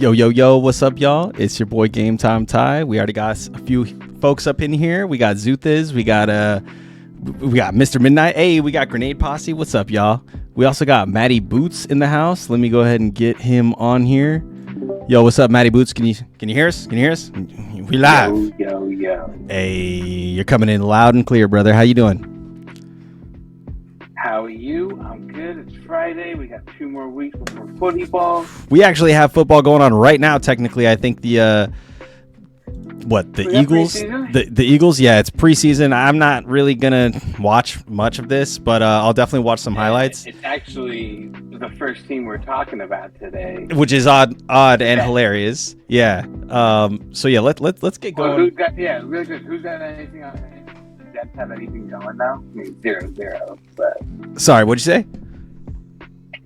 Yo, yo, yo, what's up, y'all? It's your boy Game Time Ty. We already got a few folks up in here. We got Zuthiz, we got Mr. Midnight. Hey, we got Grenade Posse. What's up, y'all? We also got Matty Boots in the house. Let me go ahead and get him on here. Yo, what's up, Matty Boots? Can you hear us? Can you hear us? We live. Yo. Hey, you're coming in loud and clear, brother. How you doing? How are you? I'm good. It's Friday. We got 2 more weeks before footy ball. We actually have football going on right now. Technically, I think the Eagles, the Eagles. Yeah, it's preseason. I'm not really gonna watch much of this, but I'll definitely watch some highlights. It's actually the first team we're talking about today, which is odd and hilarious. Yeah. So yeah, let's get going. Really good. Who's got anything on it? Jets have anything going now? I mean, 0-0. But sorry, what'd you say?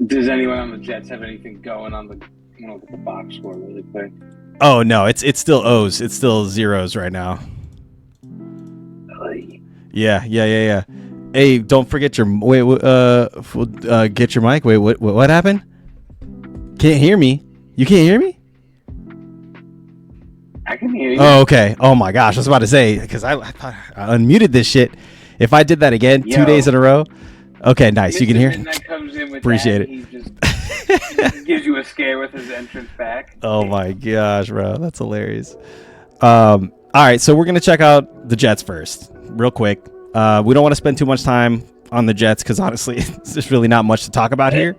Does anyone on the Jets have anything going on the? I'm gonna look at the box score really quick. Oh no, it's still O's. It's still zeros right now. Yeah. Hey, don't forget your get your mic. Wait, what happened? Can't hear me. You can't hear me? I can hear you. Oh, okay. Oh my gosh, I was about to say because I thought I unmuted this shit. If I did that again 2 days in a row. Okay, nice. Mr. You can hear. Midnight comes in with Appreciate that. it. He just gives you a scare with his entrance back. Oh my gosh, bro, that's hilarious. All right, so we're gonna check out the Jets first, real quick. We don't want to spend too much time on the Jets because honestly, there's really not much to talk about here.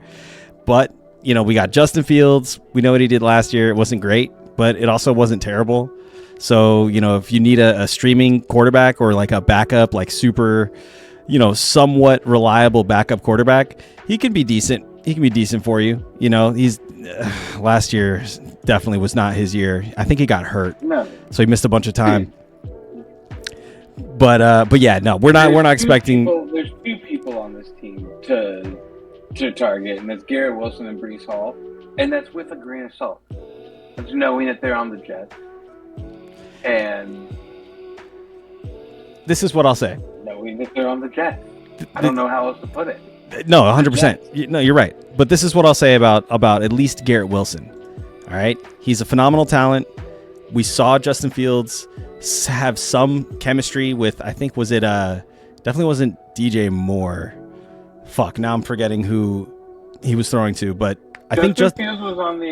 But we got Justin Fields. We know what he did last year. It wasn't great, but it also wasn't terrible. So if you need a streaming quarterback or like a backup, like super, somewhat reliable backup quarterback, he can be decent. He can be decent for you. He's last year definitely was not his year. I think he got hurt, so he missed a bunch of time. But yeah, no, we're not expecting. There's 2 people on this team to target, and that's Garrett Wilson and Breece Hall, and that's with a grain of salt. It's knowing that they're on the Jets, and this is what I'll say. Knowing that they're on the Jets, I don't know how else to put it. No, 100%. No, you're right. But this is what I'll say about at least Garrett Wilson. All right, he's a phenomenal talent. We saw Justin Fields have some chemistry with, I think, definitely wasn't DJ Moore. Fuck, now I'm forgetting who he was throwing to, but I think Justin Fields was on the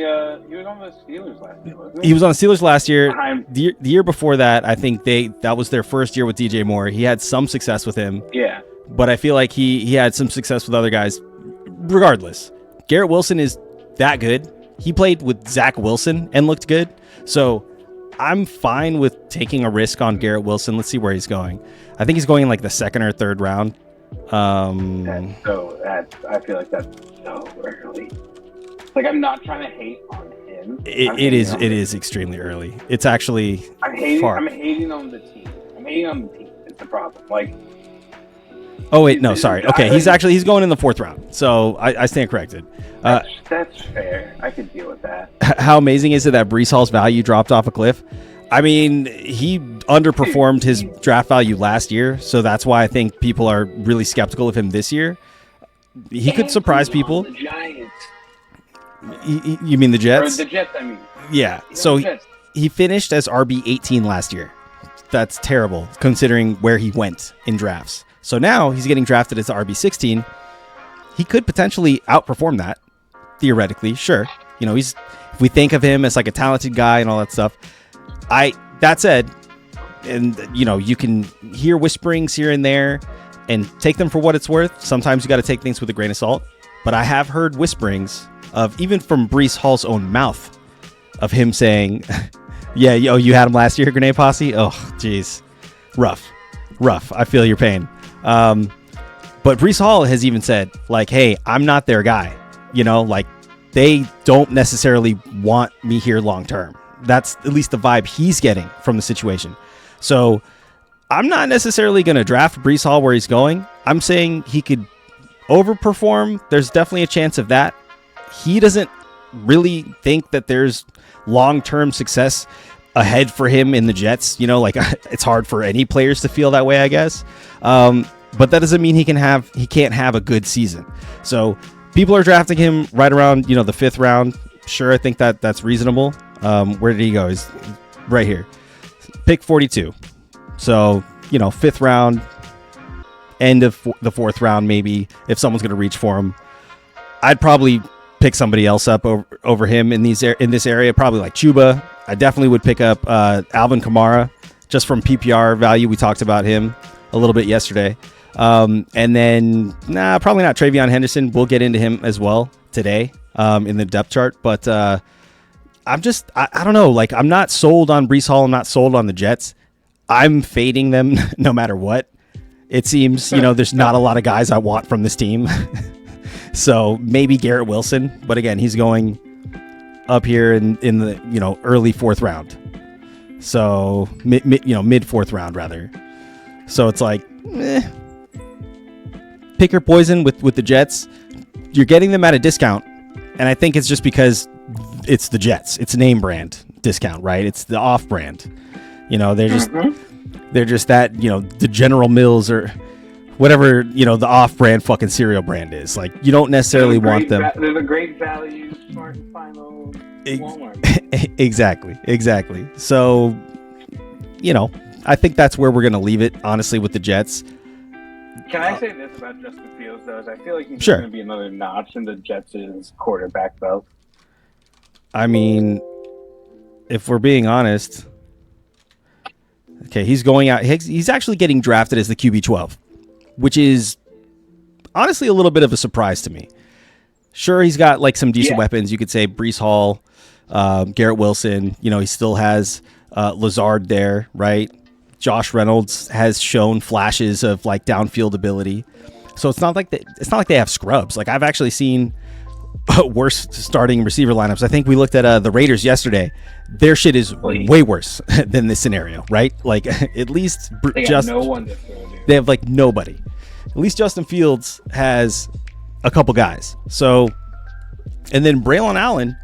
Steelers last year, wasn't he? He was on the Steelers last year. The year before that, I think that was their first year with DJ Moore. He had some success with him. Yeah. But I feel like he had some success with other guys. Regardless, Garrett Wilson is that good. He played with Zach Wilson and looked good. So I'm fine with taking a risk on Garrett Wilson. Let's see where he's going. I think he's going in like the 2nd or 3rd round. I feel like that's so early. Like, I'm not trying to hate on him. It is extremely early. It's actually I'm hating on the team. It's the problem. Like, oh wait, no, sorry. Okay, he's going in the 4th round. So I stand corrected. That's fair. I could deal with that. How amazing is it that Breece Hall's value dropped off a cliff? I mean, he underperformed his draft value last year, so that's why I think people are really skeptical of him this year. He could surprise people. The Giants. You mean the Jets? Or the Jets, I mean. Yeah. So he finished as RB 18 last year. That's terrible considering where he went in drafts. So now he's getting drafted as RB 16. He could potentially outperform that, theoretically. Sure. If we think of him as like a talented guy and all that stuff. That said, and you can hear whisperings here and there and take them for what it's worth. Sometimes you got to take things with a grain of salt. But I have heard whisperings of, even from Breece Hall's own mouth, of him saying, yeah, you had him last year, Grenade Posse? Oh, jeez. Rough. I feel your pain. But Breece Hall has even said, like, hey, I'm not their guy. Like, they don't necessarily want me here long term. That's at least the vibe he's getting from the situation. So I'm not necessarily going to draft Breece Hall where he's going. I'm saying he could overperform. There's definitely a chance of that. He doesn't really think that there's long-term success ahead for him in the Jets. Like, it's hard for any players to feel that way, I guess. But that doesn't mean he can't have a good season. So people are drafting him right around, the 5th round. Sure, I think that's reasonable. Where did he go? He's right here. Pick 42. So, fifth round, end of the fourth round, maybe, if someone's going to reach for him. I'd probably pick somebody else up over him in this area, probably like Chuba. I definitely would pick up Alvin Kamara, just from PPR value. We talked about him a little bit yesterday. And then, probably not Travion Henderson. We'll get into him as well today in the depth chart. But I don't know. Like, I'm not sold on Breece Hall. I'm not sold on the Jets. I'm fading them no matter what. It seems, there's not a lot of guys I want from this team. So maybe Garrett Wilson. But again, he's going up here in the, early fourth round. So mid fourth round rather. So it's like, pick your poison with the Jets. You're getting them at a discount. And I think it's just because it's the Jets. It's name brand discount, right? It's the off brand. They're just that, the General Mills or whatever, the off brand fucking cereal brand is. Like, you don't necessarily want them. They're the great value, smart and final Walmart. Exactly. So, I think that's where we're going to leave it, honestly, with the Jets. Can I say this about Justin Fields, though? Is I feel like he's Sure. going to be another notch in the Jets' quarterback belt. I mean, if we're being honest, okay, he's going out. He's actually getting drafted as the QB 12, which is honestly a little bit of a surprise to me. Sure, he's got like some decent weapons. You could say Breece Hall, Garrett Wilson. He still has Lazard there, right? Josh Reynolds has shown flashes of like downfield ability. So it's not like they have scrubs. Like, I've actually seen worse starting receiver lineups. I think we looked at the Raiders yesterday. Their shit is way worse than this scenario, right? Like, at least they got no one to throw, dude. They have like nobody. At least Justin Fields has a couple guys. So, and then Braylon Allen,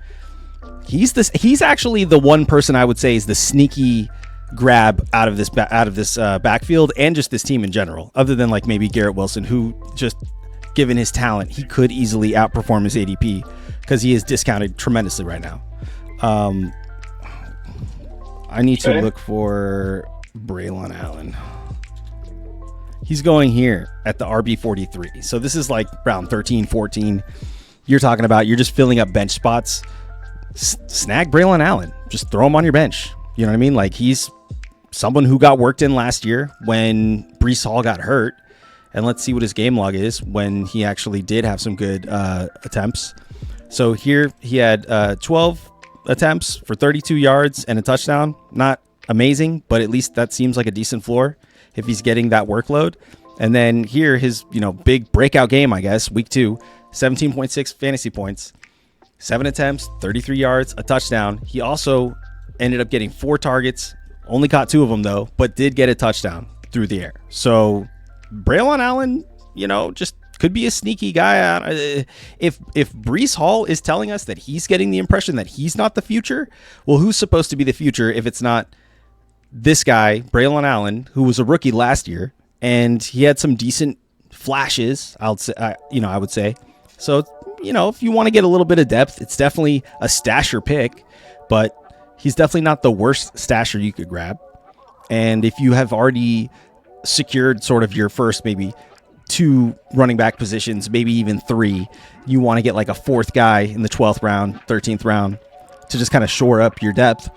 he's actually the one person I would say is the sneaky grab out of this backfield and just this team in general, other than like maybe Garrett Wilson, who just, given his talent, he could easily outperform his ADP because he is discounted tremendously right now. I need to look for Braylon Allen. He's going here at the RB 43. So this is like round 13, 14. You're talking about, you're just filling up bench spots. Snag Braylon Allen. Just throw him on your bench. You know what I mean? Like, he's someone who got worked in last year when Breece Hall got hurt. And let's see what his game log is when he actually did have some good attempts. So here he had 12 attempts for 32 yards and a touchdown. Not amazing, but at least that seems like a decent floor if he's getting that workload. And then here, his big breakout game, I guess, week 2, 17.6 fantasy points, 7 attempts, 33 yards, a touchdown. He also ended up getting 4 targets, only caught 2 of them though, but did get a touchdown through the air. So Braylon Allen, just could be a sneaky guy. If Breece Hall is telling us that he's getting the impression that he's not the future, well, who's supposed to be the future if it's not this guy, Braylon Allen, who was a rookie last year, and he had some decent flashes, I would say. So, if you want to get a little bit of depth, it's definitely a stasher pick, but he's definitely not the worst stasher you could grab. And if you have already secured sort of your first maybe 2 running back positions, maybe even 3, you want to get like a 4th guy in the 12th round, 13th round to just kind of shore up your depth,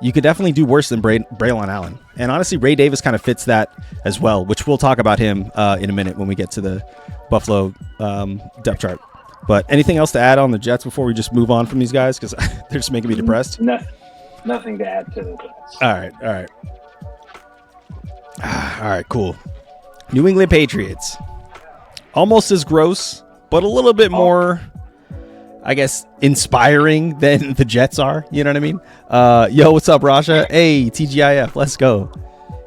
you could definitely do worse than Braylon Allen. And honestly, Ray Davis kind of fits that as well, which we'll talk about him in a minute when we get to the Buffalo depth chart. But anything else to add on the Jets before we just move on from these guys? Because they're just making me depressed. Nothing to add to the Jets. All right, cool. New England Patriots. Almost as gross, but a little bit more, I guess, inspiring than the Jets are. You know what I mean? Yo, what's up, Rasha? Hey, TGIF, let's go.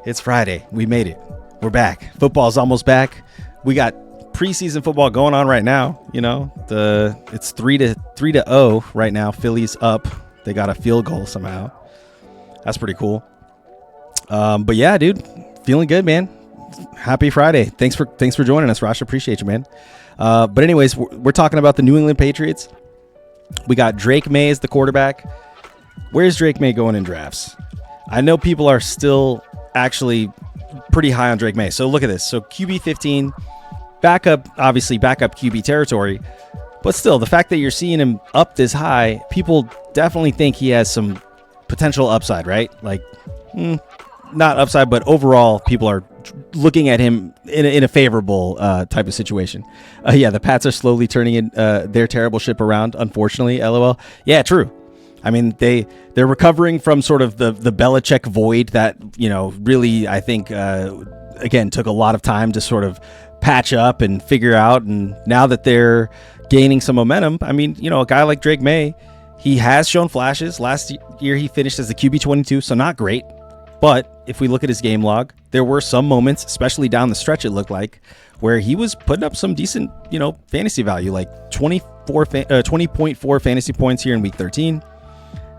It's Friday. We made it. We're back. Football's almost back. We got preseason football going on right now. It's 3-0 right now. Philly's up. They got a field goal somehow. That's pretty cool. But yeah, dude, feeling good, man. Happy Friday. Thanks for joining us, Rasha. Appreciate you, man. But anyways, we're talking about the New England Patriots. We got Drake May as the quarterback. Where's Drake May going in drafts? I know people are still actually pretty high on Drake May. So look at this. So QB 15, obviously backup QB territory. But still, the fact that you're seeing him up this high, people definitely think he has some potential upside, right? Like, not upside, but overall, people are looking at him in a favorable type of situation. Yeah, the Pats are slowly turning their terrible ship around, unfortunately, LOL. Yeah, true. I mean, they're recovering from sort of the Belichick void that, really, I think, again, took a lot of time to sort of patch up and figure out. And now that they're gaining some momentum, I mean, a guy like Drake May, he has shown flashes. Last year, he finished as the QB 22, so not great. But if we look at his game log, there were some moments, especially down the stretch, it looked like, where he was putting up some decent, fantasy value, like 20.4 fantasy points here in week 13.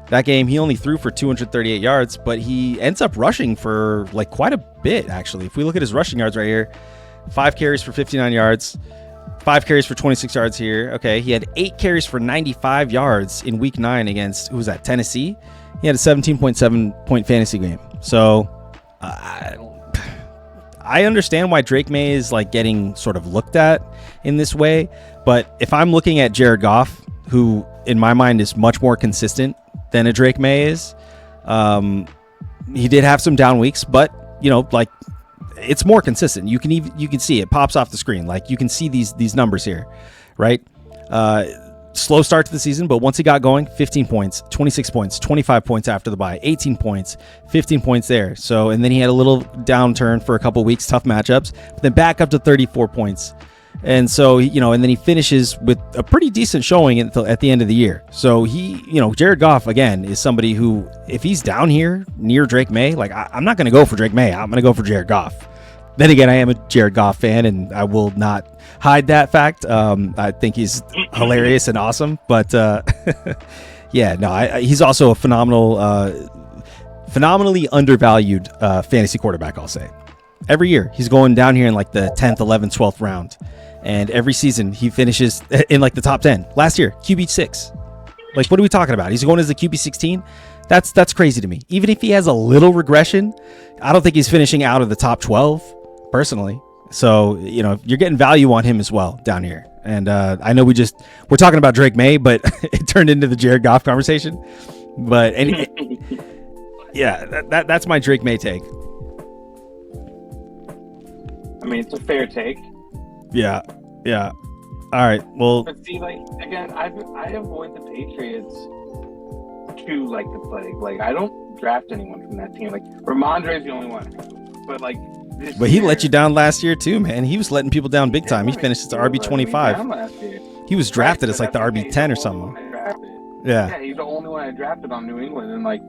That game, he only threw for 238 yards, but he ends up rushing for like quite a bit, actually. If we look at his rushing yards right here, 5 carries for 59 yards, 5 carries for 26 yards here. Okay, he had 8 carries for 95 yards in week 9 against, who was that, Tennessee? He had a 17.7 point fantasy game. So I understand why Drake May is like getting sort of looked at in this way. But if I'm looking at Jared Goff, who in my mind is much more consistent than a Drake May is, he did have some down weeks, but it's more consistent. You can see it pops off the screen. Like you can see these numbers here, right? Slow start to the season, but once he got going, 15 points, 26 points, 25 points after the bye, 18 points, 15 points there. So, and then he had a little downturn for a couple weeks, tough matchups, but then back up to 34 points. And so, and then he finishes with a pretty decent showing at the end of the year. So Jared Goff, again, is somebody who, if he's down here near Drake May, like I'm not going to go for Drake May. I'm going to go for Jared Goff. Then again, I am a Jared Goff fan, and I will not hide that fact. I think he's hilarious and awesome. But yeah, no, he's also a phenomenally undervalued fantasy quarterback, I'll say. Every year, he's going down here in like the 10th, 11th, 12th round. And every season, he finishes in like the top 10. Last year, QB 6. Like, what are we talking about? He's going as the QB 16? That's crazy to me. Even if he has a little regression, I don't think he's finishing out of the top 12. Personally. So, you're getting value on him as well down here. And I know we're talking about Drake May, but it turned into the Jared Goff conversation. But yeah, that's my Drake May take. I mean, it's a fair take. Yeah. All right. Well, but see, like, again, I avoid the Patriots too, like the plague. Like, I don't draft anyone from that team. Like, Ramondre's the only one. But like. But he let you down last year too, man. He was letting people down big time. He finished as the RB25. He was drafted as like the RB10 or something. Yeah, he's the only one I drafted on New England, and like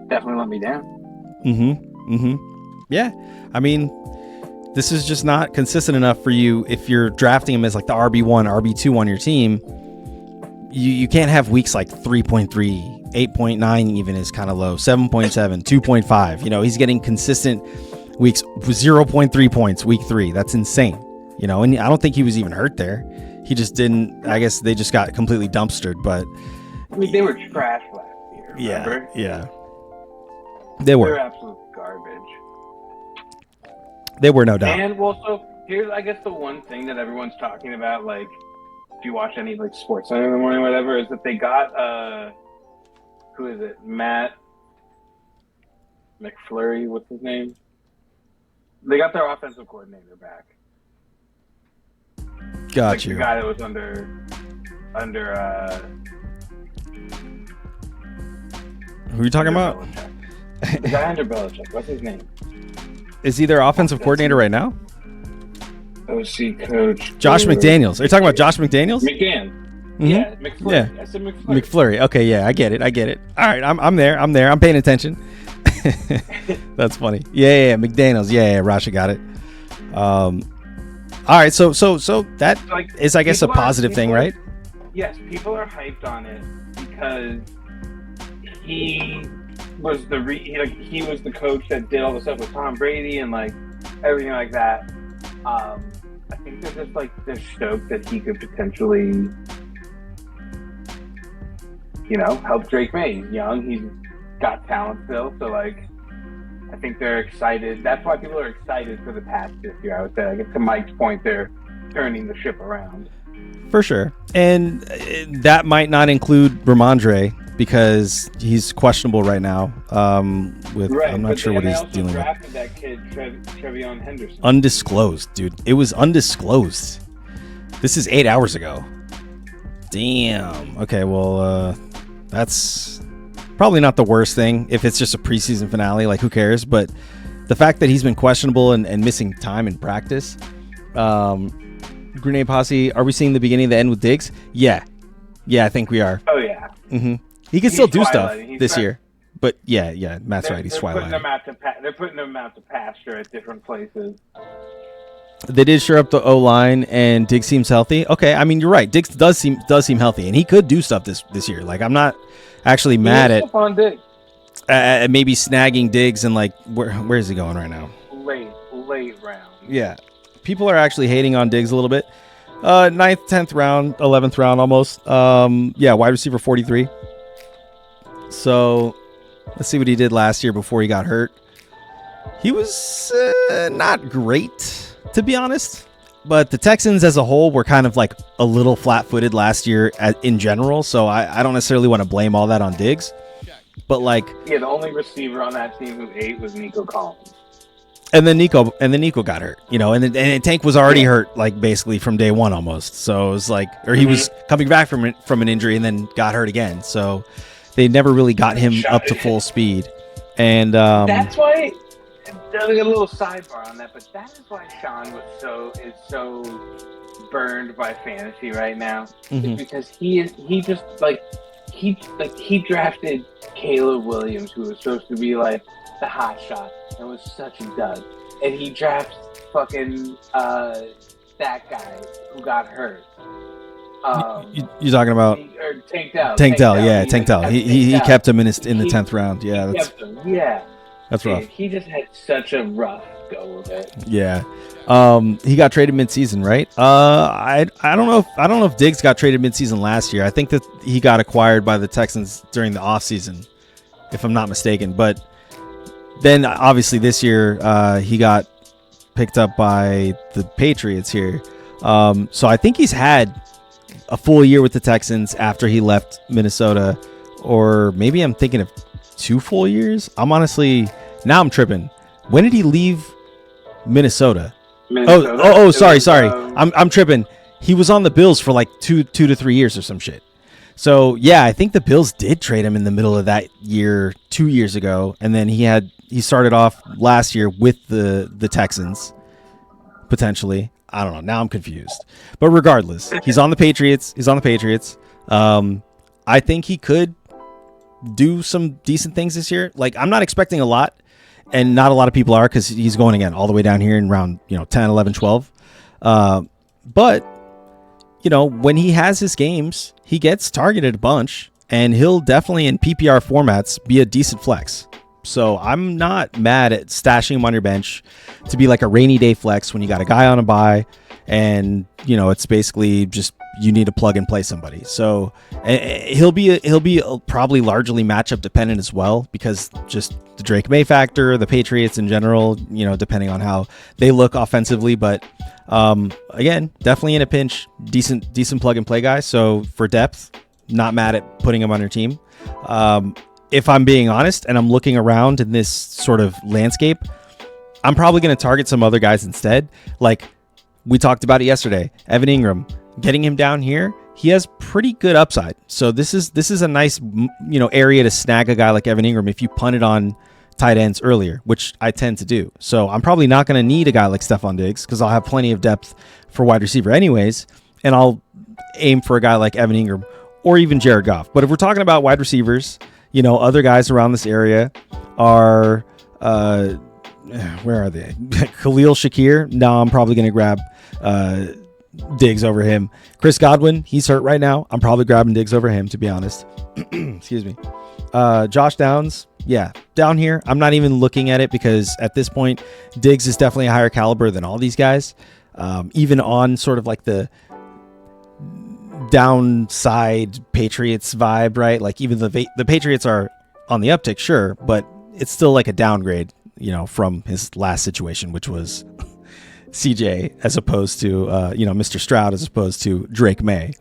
definitely let me down. Yeah, I mean, this is just not consistent enough for you. If you're drafting him as like the RB1, RB2 on your team, you can't have weeks like 3.3, 8.9 even is kind of low, 7.7, 2.5. He's getting consistent weeks 0.3 points week 3. That's insane. And I don't think he was even hurt there. He just didn't. I guess they just got completely dumpstered. But I mean, they were trash last year. Remember? Yeah. They were absolute garbage. They were, no doubt. And also, here's I guess the one thing that everyone's talking about, like if you watch any like Sports Center in the morning or whatever, is that they got who is it? Matt McFlurry, what's his name? They got their offensive coordinator back. Got like you. The guy that was under who are you talking about? The guy under Belichick. What's his name? Is he their offensive coordinator right now? OC coach. Josh McDaniels. Are you talking about Josh McDaniels? McGann. Mm-hmm. Yeah, McFlurry. Yeah. I said McFlurry. McFlurry. Okay, yeah, I get it. All right, I'm there. I'm paying attention. That's funny. Yeah, McDaniels. Yeah, Rasha got it. All right, so that like, is, I guess, a positive thing, right? Yes, people are hyped on it because he was he was the coach that did all the stuff with Tom Brady and like everything like that. I think they're just like they're stoked that he could potentially help Drake May. He's young. He's got talent still. So, like, I think they're excited. That's why people are excited for the Pats this year, I would say. Like, to Mike's point, they're turning the ship around. For sure. And that might not include Ramondre because he's questionable right now. I'm not sure what he's dealing with. That kid, Trevion Henderson. Undisclosed, dude. It was undisclosed. This is 8 hours ago. Damn. Okay, well, that's probably not the worst thing. If it's just a preseason finale, like, who cares? But the fact that he's been questionable and missing time in practice. Grenade Posse, are we seeing the beginning and the end with Diggs? Yeah, I think we are. Oh, yeah. Mm-hmm. He can still do stuff this year. But, yeah, Matt's right. He's twilighting. They're putting them out to pasture at different places. They did shore up the O-line, and Diggs seems healthy. Okay, I mean, you're right. Diggs does seem healthy, and he could do stuff this year. Like, I'm not actually mad at maybe snagging Diggs and, like, where is he going right now? Late round. Yeah. People are actually hating on Diggs a little bit. 9th, 10th round, 11th round almost. Wide receiver 43. So let's see what he did last year before he got hurt. He was not great, to be honest. But the Texans as a whole were kind of like a little flat-footed last year in general. So I don't necessarily want to blame all that on Diggs. But like, the only receiver on that team who ate was Nico Collins. And then Nico got hurt, and Tank was already hurt, like, basically from day one almost. So it was like, or he was coming back from an injury and then got hurt again. So they never really got him up to full speed. And that's why, a little sidebar on that, but that is why Sean is so burned by fantasy right now. Mm-hmm. Because he drafted Caleb Williams, who was supposed to be like the hot shot, and was such a dud. And he drafts fucking that guy who got hurt. You're talking about Tank Dell. Tank Dell. He kept him in the 10th round. Yeah, that's rough. He just had such a rough go with it. Yeah. He got traded midseason, right? I don't know if Diggs got traded midseason last year. I think that he got acquired by the Texans during the offseason, if I'm not mistaken. But then obviously this year he got picked up by the Patriots here. So I think he's had a full year with the Texans after he left Minnesota, or maybe I'm thinking of 2 full years. Now I'm tripping. When did he leave Minnesota? Sorry. I'm tripping. He was on the Bills for like 2 to 3 years or some shit. So yeah, I think the Bills did trade him in the middle of that year 2 years ago, and then he started off last year with the Texans potentially. I don't know. Now I'm confused. But regardless, he's on the Patriots. I think he could do some decent things this year. Like, I'm not expecting a lot, and not a lot of people are, because he's going again all the way down here in round 10, 11, 12. But when he has his games, he gets targeted a bunch, and he'll definitely in PPR formats be a decent flex. So I'm not mad at stashing him on your bench to be like a rainy day flex when you got a guy on a bye, and it's basically just you need to plug and play somebody. So he'll be probably largely matchup dependent as well, because just the Drake May factor, the Patriots in general, depending on how they look offensively. But again, definitely in a pinch, decent plug and play guy. So for depth, not mad at putting him on your team. If I'm being honest and I'm looking around in this sort of landscape, I'm probably going to target some other guys instead. Like we talked about it yesterday, Evan Ingram, getting him down here, he has pretty good upside. So this is a nice, area to snag a guy like Evan Ingram if you punted on tight ends earlier, which I tend to do. So I'm probably not going to need a guy like Stephon Diggs because I'll have plenty of depth for wide receiver anyways, and I'll aim for a guy like Evan Ingram or even Jared Goff. But if we're talking about wide receivers, other guys around this area are, where are they? Khalil Shakir. No, I'm probably going to grab Diggs over him. Chris Godwin, he's hurt right now. I'm probably grabbing Diggs over him, to be honest. Excuse me. Josh Downs, yeah, down here. I'm not even looking at it because at this point, Diggs is definitely a higher caliber than all these guys. Even on sort of like the downside Patriots vibe, right? Like even the Patriots are on the uptick, sure, but it's still like a downgrade, from his last situation, which was CJ as opposed to Mr. Stroud as opposed to Drake May.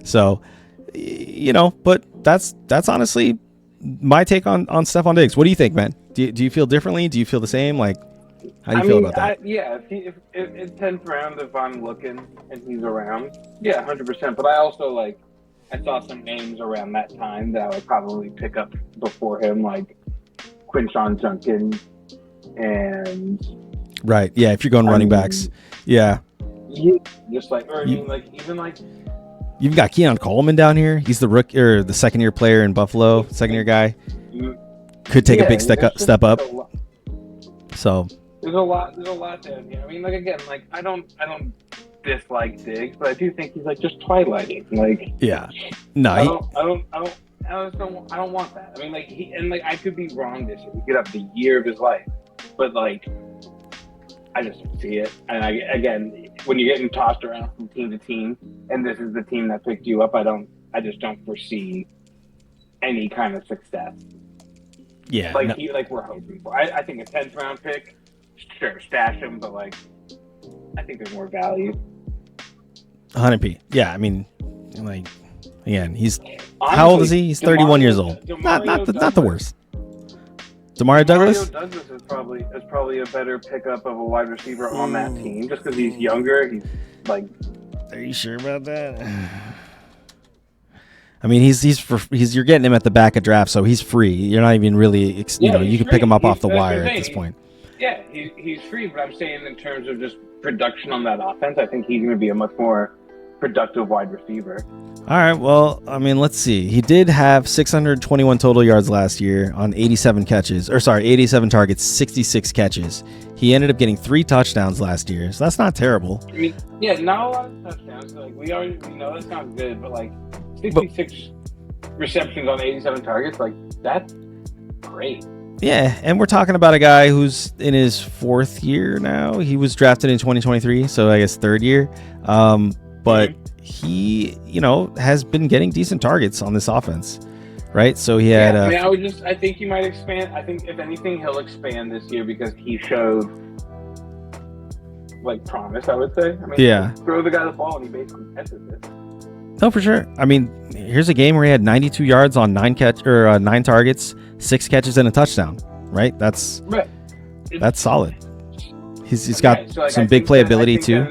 So, but that's honestly my take on Stephon Diggs. What do you think, man? Do you feel differently? Do you feel the same? Like, how do you feel about that? If 10th round, if I'm looking and he's around, 100%. But I also I saw some names around that time that I would probably pick up before him, like Quinshon Judkins and right, yeah. If you're going running backs, yeah. Just You've got Keon Coleman down here. He's the rookie or the second year player in Buffalo, second year guy. Could take a big step up. So there's a lot there. I mean, I don't dislike Diggs, but I do think he's just twilighting. I don't want that. I mean, I could be wrong this year. He could have the year of his life, but I just don't see it. And when you're getting tossed around from team to team, and this is the team that picked you up, I just don't foresee any kind of success. Yeah, we're hoping for. I think a 10th round pick, sure, stash him, but I think there's more value. 100p. Yeah, I mean, again, he's honestly, how old is he? He's 31 years old. Not the worst. Demario Douglas? Douglas is probably a better pickup of a wide receiver on that team, just because he's younger. He's Are you sure about that? I mean, he's you're getting him at the back of draft, so he's free. You're not even really, you can pick him up off the wire at this point. Yeah, he's free, but I'm saying in terms of just production on that offense, I think he's going to be a much more productive wide receiver. All right, well, I mean, let's see. He did have 621 total yards last year on 87 targets, 66 catches. He ended up getting 3 touchdowns last year, so that's not terrible. I mean, not a lot of touchdowns. We already know that sounds good, but 66 receptions on 87 targets, that's great. Yeah, and we're talking about a guy who's in his 4th year now. He was drafted in 2023, so I guess 3rd year. But he, has been getting decent targets on this offense, right? So he had. I think he might expand. I think if anything, he'll expand this year because he showed promise. I would say. I mean, throw the guy the ball and he basically catches it. No, for sure. I mean, here's a game where he had 92 yards on 9 targets, 6 catches and a touchdown. Right? That's solid. He's got some big playability too.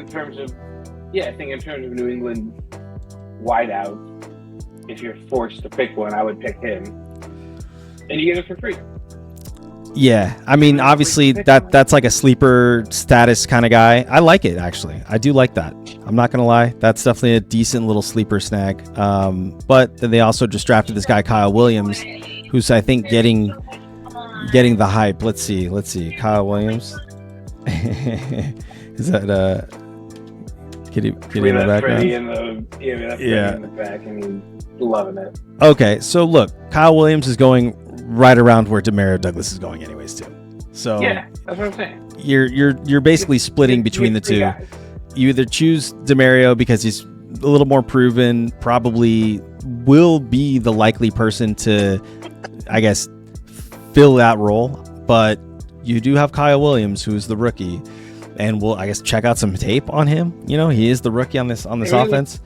I think in terms of New England wideouts, if you're forced to pick one, I would pick him, and you get it for free. Yeah, I mean, obviously that's like a sleeper status kind of guy. I like it, actually. I do like that. I'm not gonna lie, that's definitely a decent little sleeper snag. But then they also just drafted this guy Kyle Williams, who's I think getting the hype. Let's see, Kyle Williams. Is that Can you in the background? In the back, and he's loving it. Okay, so look, Kyle Williams is going right around where Demario Douglas is going, anyways, too. So yeah, that's what I'm saying. You're basically splitting between the two. Guys. You either choose Demario because he's a little more proven, probably will be the likely person to, I guess, fill that role. But you do have Kyle Williams, who's the rookie. And we'll, I guess, check out some tape on him. He is the rookie on this offense.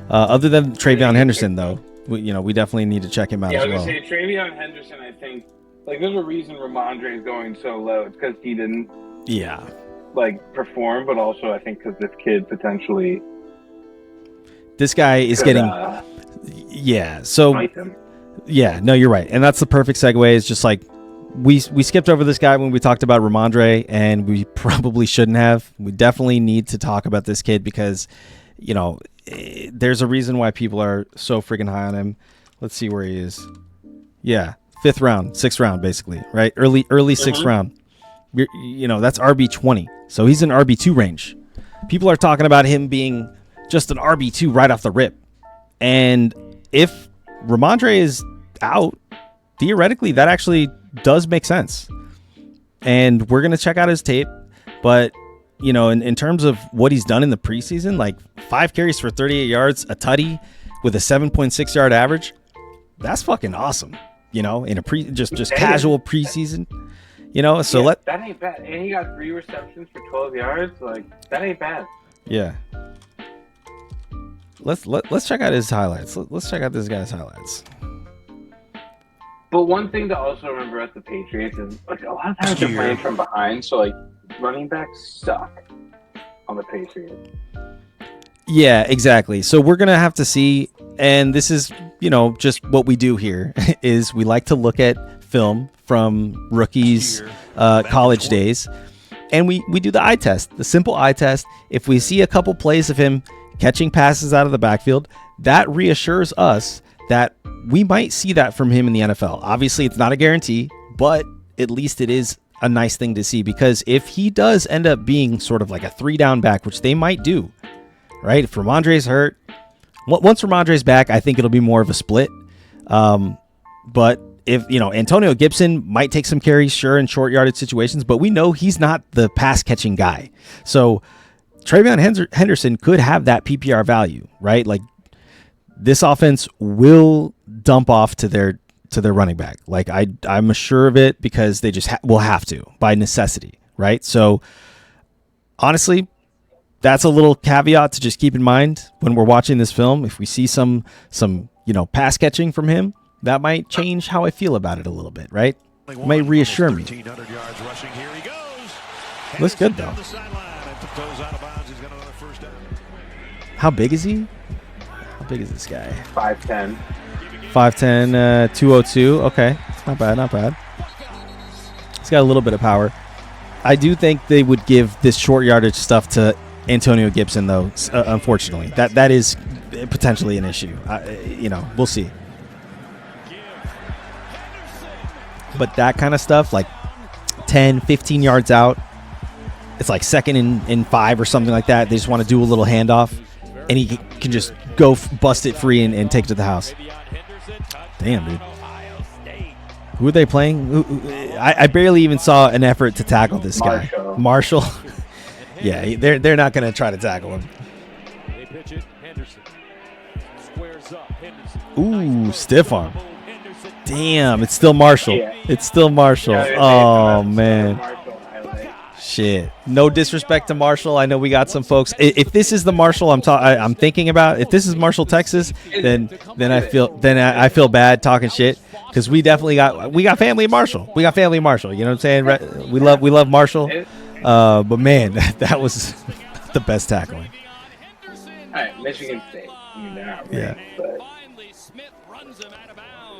Other than Travion Henderson, though, we definitely need to check him out as well. I was going to say, Travion Henderson, I think, there's a reason Ramondre is going so low. It's because he didn't, perform, but also I think because this kid potentially... This guy is getting... So... Yeah, no, you're right. And that's the perfect segue. It's just we skipped over this guy when we talked about Ramondre, and we probably shouldn't have. We definitely need to talk about this kid because, there's a reason why people are so freaking high on him. Let's see where he is. Yeah, 5th round, 6th round, basically, right? Early 6th round. That's RB20. So he's in RB2 range. People are talking about him being just an RB2 right off the rip. And if Ramondre is out, theoretically, that actually does make sense. And we're going to check out his tape. But, in terms of what he's done in the preseason, 5 carries for 38 yards, a tutty, with a 7.6 yard average, that's fucking awesome. In a just casual preseason. So that ain't bad. And he got 3 receptions for 12 yards. Like, that ain't bad. Yeah. Let's check out his highlights. Let's check out this guy's highlights. But one thing to also remember at the Patriots is, like, a lot of times they're playing from behind, so, like, running backs suck on the Patriots. Yeah, exactly. So we're going to have to see, and this is, just what we do here, is we like to look at film from rookies' college days, and we do the eye test, the simple eye test. If we see a couple plays of him catching passes out of the backfield, that reassures us that we might see that from him in the NFL. Obviously, it's not a guarantee, but at least it is a nice thing to see, because if he does end up being sort of like a 3-down back, which they might do, right? If Ramondre's hurt, once Ramondre's back, I think it'll be more of a split. But if, Antonio Gibson might take some carries, sure, in short yardage situations, but we know he's not the pass catching guy. So Travion Henderson could have that PPR value, right? Like, this offense will dump off to their running back. Like, I'm sure of it, because they just will have to by necessity, right? So honestly, that's a little caveat to just keep in mind when we're watching this film. If we see some pass catching from him, that might change how I feel about it a little bit, right? It might reassure me. Looks good though. How big is he? How big is this guy? 5'10". 5'10", 202. Okay, not bad. He's got a little bit of power. I do think they would give this short yardage stuff to Antonio Gibson, though. Unfortunately, that is potentially an issue. We'll see. But that kind of stuff, like 10, 15 yards out, it's like 2nd and 5 or something like that. They just want to do a little handoff, and he can just go bust it free and take it to the house. Damn, dude. Who are they playing? I barely even saw an effort to tackle this guy. Marshall. Yeah, they're not going to try to tackle him. Ooh, stiff arm. Damn, it's still Marshall. It's still Marshall. Oh, man. Shit. No disrespect to Marshall. I know we got some folks. If this is the Marshall I'm thinking about, if this is Marshall, Texas, then I feel bad talking shit, because we definitely got family in Marshall. We got family in Marshall. You know what I'm saying? We love Marshall. But man, that was the best tackling. All right, Michigan State. Yeah.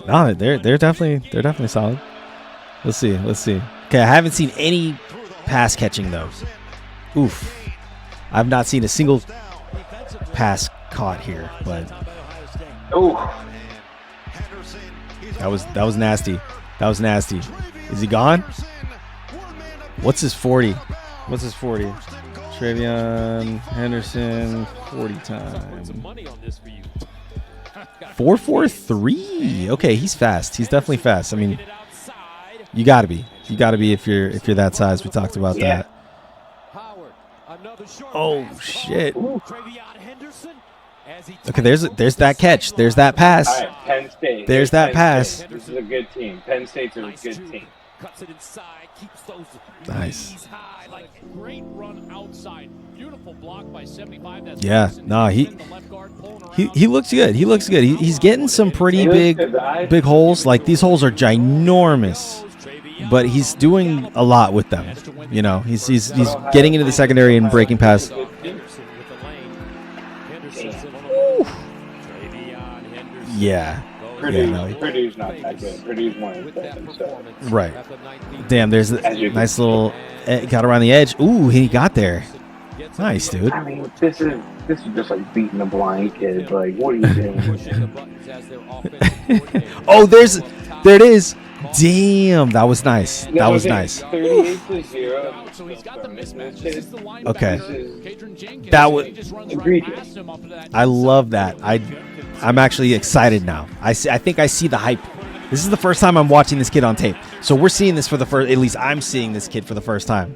No, they're definitely solid. Let's see. Okay, I haven't seen any pass catching though. Oof. I've not seen a single pass caught here, but that was nasty. Is he gone? What's his 40? Travion Henderson 40 time. 4.43. Okay, he's fast. He's definitely fast. I mean, you gotta be if you're that size. We talked about that. Oh shit. Okay, there's that catch. There's that pass. All right, Penn State. There's that pass. State. This is a good team. Penn State's a good team. Cuts it inside, keeps those nice. High, like great run outside. Beautiful block by 75. That's he looks good. He's getting some pretty big holes. Like, these holes are ginormous, but he's doing a lot with them. He's getting into the secondary and breaking past. Yeah. Purdue's not that good. Purdue's more important. So. Right. Damn, there's a nice little got around the edge. Ooh, he got there. Nice, dude. I mean, this is just like beating a blind kid. Like, what are you doing? Oh, there it is. Damn, that was nice. That was nice. 38-0. So he's got the mismatch. This is the line. Okay. That was egregious. I love that. I'm actually excited now. I think I see the hype. This is the first time I'm watching this kid on tape. So we're seeing this for the first. At least I'm seeing this kid for the first time.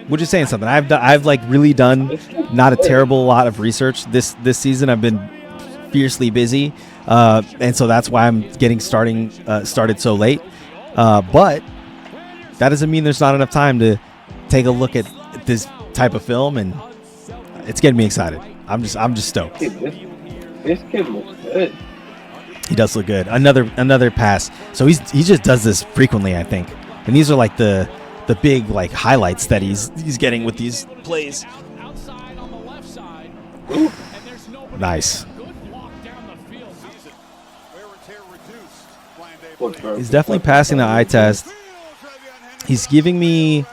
We're just saying something. I've like really done not a terrible lot of research this season. I've been fiercely busy, and so that's why I'm getting started so late. But that doesn't mean there's not enough time to take a look at this type of film, and it's getting me excited. I'm just stoked. This kid looks good. He does look good. Another pass. So he just does this frequently, I think. And these are like the big like highlights that he's getting with these plays. Outside on the left side. Ooh. And there's nobody. Nice. Good walk down the field. He's definitely passing the eye test. He's giving me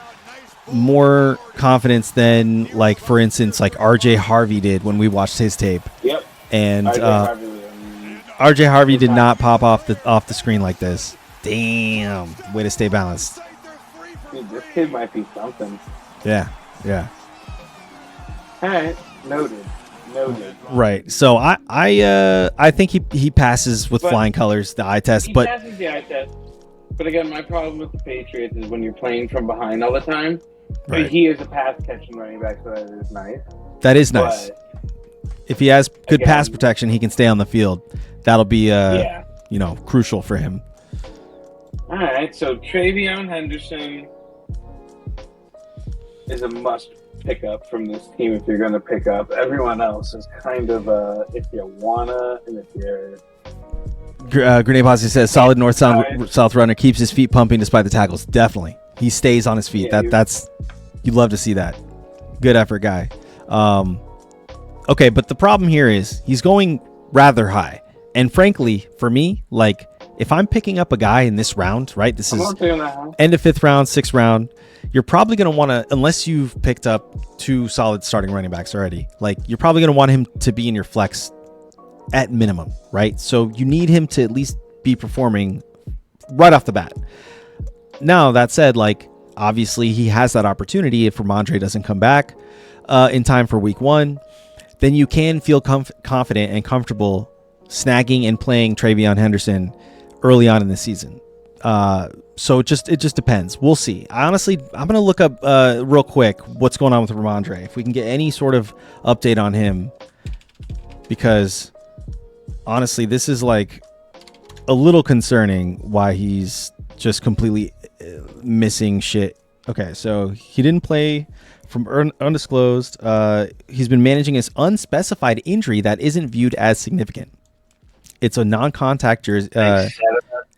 more confidence than, like, for instance, like RJ Harvey did when we watched his tape. Yep. And RJ Harvey did not pop off the screen like this. Damn. Way to stay balanced. Dude, this kid might be something. Yeah. All right. Noted. Right. So I think he passes with flying colors the eye test, He but passes the eye test. But again, my problem with the Patriots is when you're playing from behind all the time. right. He is a pass catching running back, so that is nice. That is nice. But, If he has good again, pass protection, he can stay on the field. That'll be yeah. Crucial for him. All right. So Travion Henderson is a must pick up from this team if you're going to pick up. Everyone else is kind of if you wanna and if you're. Grenade Posse says solid north-south runner, keeps his feet pumping despite the tackles. Definitely, he stays on his feet. Yeah, That's you love to see that. Good effort, guy. Okay, but the problem here is he's going rather high, and frankly, for me, like if I'm picking up a guy in this round, right? This is end of 5th round, 6th round. You're probably going to want to, unless you've picked up 2 solid starting running backs already, like you're probably going to want him to be in your flex at minimum, right? So you need him to at least be performing right off the bat. Now, that said, like obviously he has that opportunity if Ramondre doesn't come back in time for week 1, then you can feel confident and comfortable snagging and playing Travion Henderson early on in the season. So it just depends. We'll see. I'm going to look up real quick what's going on with Ramondre, if we can get any sort of update on him, because honestly, this is like a little concerning why he's just completely missing shit. Okay, so he didn't play from undisclosed. He's been managing his unspecified injury that isn't viewed as significant. It's a non-contact jersey.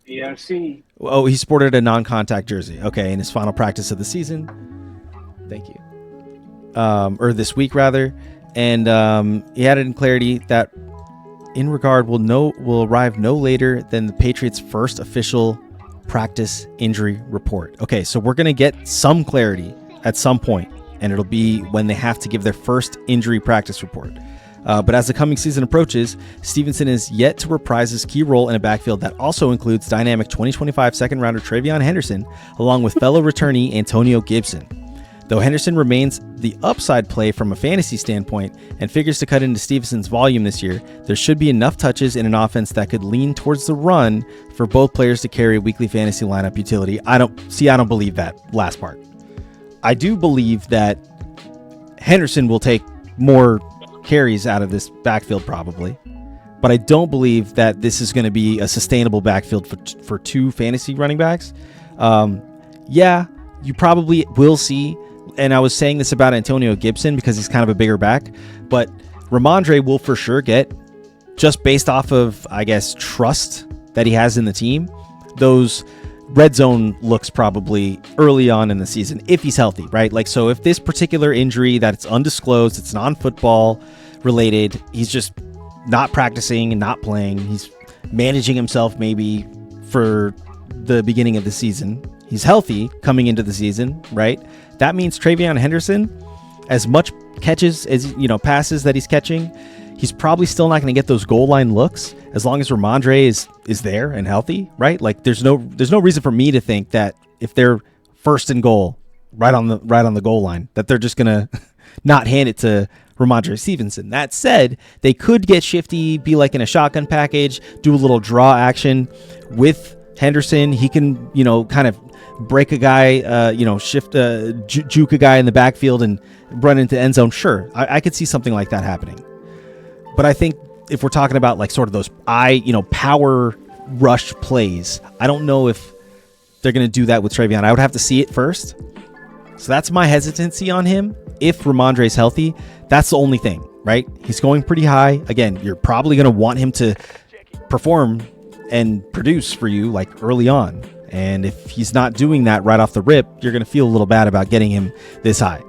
BMC. Oh, he sported a non-contact jersey. Okay, in his final practice of the season. Thank you. Or this week rather, and he added in clarity that in regard will arrive no later than the Patriots' first official practice injury report. Okay, so we're gonna get some clarity at some point, and it'll be when they have to give their first injury practice report. But as the coming season approaches, Stevenson is yet to reprise his key role in a backfield that also includes dynamic 2025 second-rounder Travion Henderson, along with fellow returnee Antonio Gibson. Though Henderson remains the upside play from a fantasy standpoint and figures to cut into Stevenson's volume this year, there should be enough touches in an offense that could lean towards the run for both players to carry weekly fantasy lineup utility. I don't believe that last part. I do believe that Henderson will take more carries out of this backfield probably, but I don't believe that this is going to be a sustainable backfield for 2 fantasy running backs. Yeah, you probably will see, and I was saying this about Antonio Gibson because he's kind of a bigger back, but Ramondre will for sure get, just based off of, I guess, trust that he has in the team, those red zone looks probably early on in the season if he's healthy, right? Like, so if this particular injury that it's undisclosed, it's non-football related, he's just not practicing and not playing, he's managing himself maybe for the beginning of the season, he's healthy coming into the season, right? That means Travion Henderson, as much catches as, passes that he's catching, he's probably still not going to get those goal line looks as long as Ramondre is there and healthy, right? Like there's no reason for me to think that if they're first and goal right on the goal line that they're just going to not hand it to Ramondre Stevenson. That said, they could get shifty, be like in a shotgun package, do a little draw action with Henderson. He can, kind of break a guy, shift, juke a guy in the backfield and run into end zone. Sure, I could see something like that happening. But I think if we're talking about like sort of those power rush plays, I don't know if they're going to do that with Travion. I would have to see it first. So that's my hesitancy on him. If Ramondre's healthy, that's the only thing, right? He's going pretty high. Again, you're probably going to want him to perform and produce for you like early on. And if he's not doing that right off the rip, you're going to feel a little bad about getting him this high.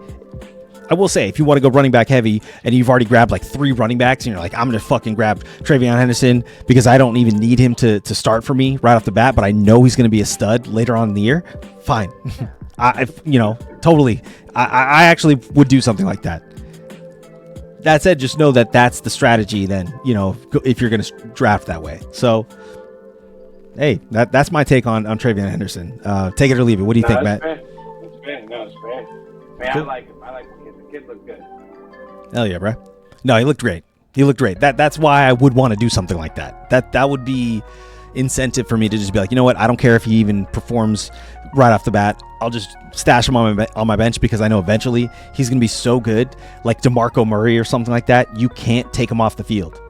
I will say, if you want to go running back heavy and you've already grabbed like 3 running backs and you're like, I'm going to fucking grab Travion Henderson because I don't even need him to start for me right off the bat, but I know he's going to be a stud later on in the year, fine. Totally. I actually would do something like that. That said, just know that that's the strategy then, if you're going to draft that way. So, hey, that's my take on Travion Henderson. Take it or leave it. What do you think, Matt? It's fair. No, it's fair. Man, cool. I like him. The kid looked good. Hell yeah, bro. No, he looked great. That's why I would want to do something like that. That would be incentive for me to just be like, you know what? I don't care if he even performs right off the bat. I'll just stash him on my bench because I know eventually he's going to be so good, like DeMarco Murray or something like that. You can't take him off the field.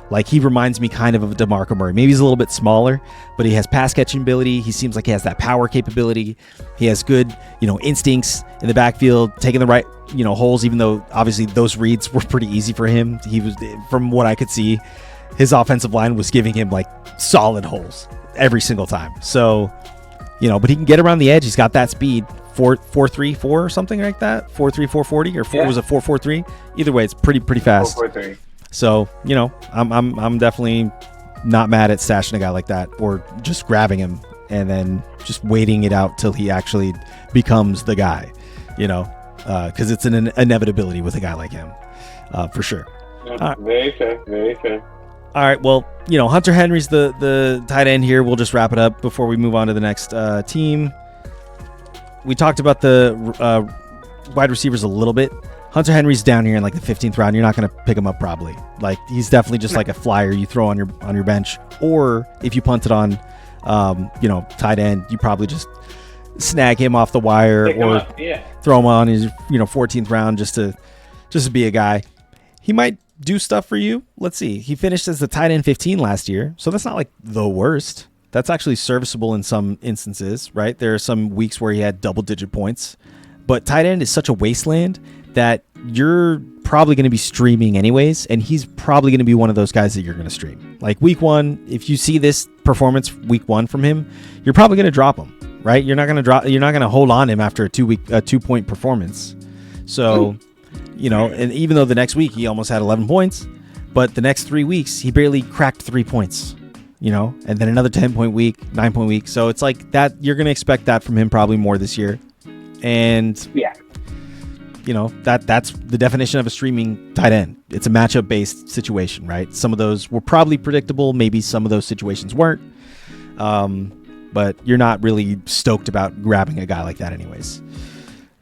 Like, he reminds me kind of DeMarco Murray. Maybe he's a little bit smaller, but he has pass catching ability. He seems like he has that power capability. He has good, instincts in the backfield, taking the right, holes, even though obviously those reads were pretty easy for him. He was, from what I could see, his offensive line was giving him like solid holes every single time. So, but he can get around the edge. He's got that speed. 4.34 or something like that. 4.3, 4.40 or 4 was a 4.43. Either way, it's pretty fast. 4.43. So, I'm definitely not mad at stashing a guy like that or just grabbing him and then just waiting it out till he actually becomes the guy, because it's an inevitability with a guy like him, for sure. Yeah, very fair. All right, well, Hunter Henry's the tight end here. We'll just wrap it up before we move on to the next team. We talked about the wide receivers a little bit. Hunter Henry's down here in like the 15th round. You're not going to pick him up probably. Like, he's definitely just like a flyer you throw on your bench, or if you punt it on, tight end, you probably just snag him off the wire or throw him on his 14th round just to be a guy. He might do stuff for you. Let's see. He finished as the tight end 15 last year, so that's not like the worst. That's actually serviceable in some instances, right? There are some weeks where he had double-digit points, but tight end is such a wasteland that you're probably going to be streaming anyways, and he's probably going to be one of those guys that you're going to stream. Like week 1, if you see this performance week 1 from him, you're probably going to drop him, right? You're not going to hold on him after a 2-point performance. So, and even though the next week he almost had 11 points, but the next 3 weeks he barely cracked 3 points, and then another 10-point week, 9-point week. So it's like that. You're going to expect that from him probably more this year. And yeah. That's the definition of a streaming tight end. It's a matchup-based situation, right? Some of those were probably predictable. Maybe some of those situations weren't. But you're not really stoked about grabbing a guy like that anyways.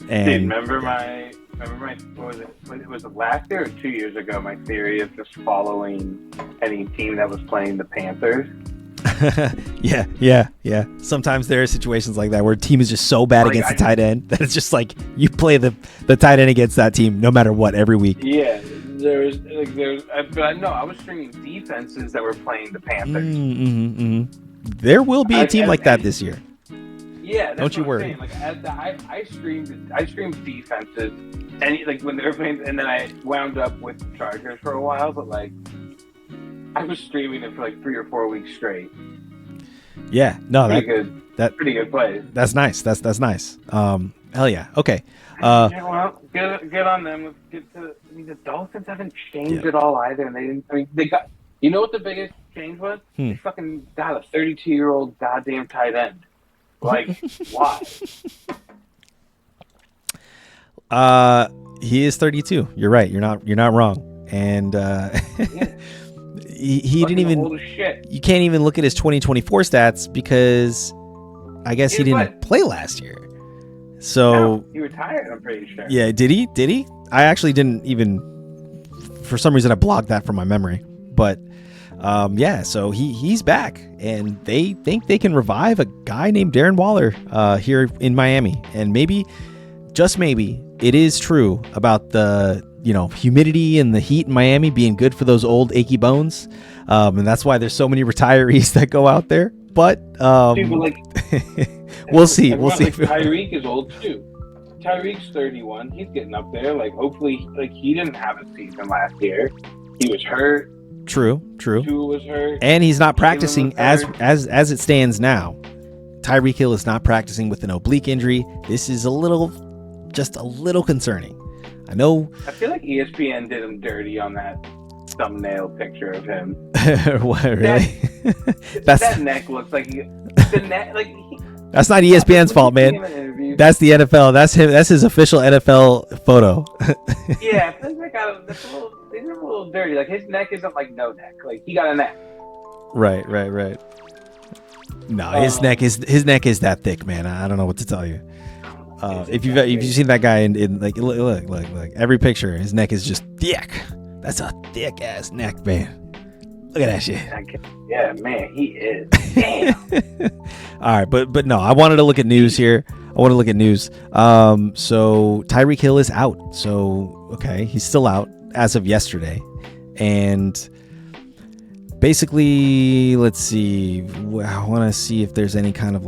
And remember my what was it last year or 2 years ago, my theory of just following any team that was playing the Panthers? Yeah. Sometimes there are situations like that where a team is just so bad against the tight end that it's just like you play the tight end against that team no matter what every week. Yeah, I was streaming defenses that were playing the Panthers. There will be a team like that this year. Yeah, that's don't you worry. Like I streamed defenses, and like when they were playing, and then I wound up with the Chargers for a while, but like. I was streaming it for like 3 or 4 weeks straight. Yeah, no, pretty good play. That's nice. That's nice. Hell yeah. Okay. Yeah, well, get on them. Let's get to. The Dolphins haven't changed at all either, and they didn't. They got. You know what the biggest change was? They fucking got a 32-year-old goddamn tight end. Like, why? He is 32. You're right. You're not wrong. And Yeah. he didn't even. Old as shit. You can't even look at his 2024 stats because I guess he didn't play last year. So no, he retired. I'm pretty sure. Yeah, did he? I actually didn't even. For some reason, I blocked that from my memory. But yeah, so he's back, and they think they can revive a guy named Darren Waller here in Miami, and maybe, just maybe, it is true about the humidity and the heat in Miami being good for those old achy bones. And that's why there's so many retirees that go out there. But we'll see. We'll see. Tyreek is old too. Tyreek's 31. He's getting up there. Hopefully, he didn't have a season last year. He was hurt. True. Tua was hurt. And he's not practicing as it stands now. Tyreek Hill is not practicing with an oblique injury. This is just a little concerning. I know. I feel like ESPN did him dirty on that thumbnail picture of him. What, really? That neck looks like that's not ESPN's fault, man. That's the NFL. That's him. That's his official NFL photo. Yeah, I think that's a little dirty. His neck isn't no neck. He got a neck. Right. No, his neck is that thick, man. I don't know what to tell you. If you've seen that guy in look every picture, his neck is just thick. That's a thick ass neck, man. Look at that shit. Yeah, man, he is. Damn. All right, but no, I wanted to look at news here. So Tyreek Hill is out. So okay, he's still out as of yesterday, and basically, let's see. I want to see if there's any kind of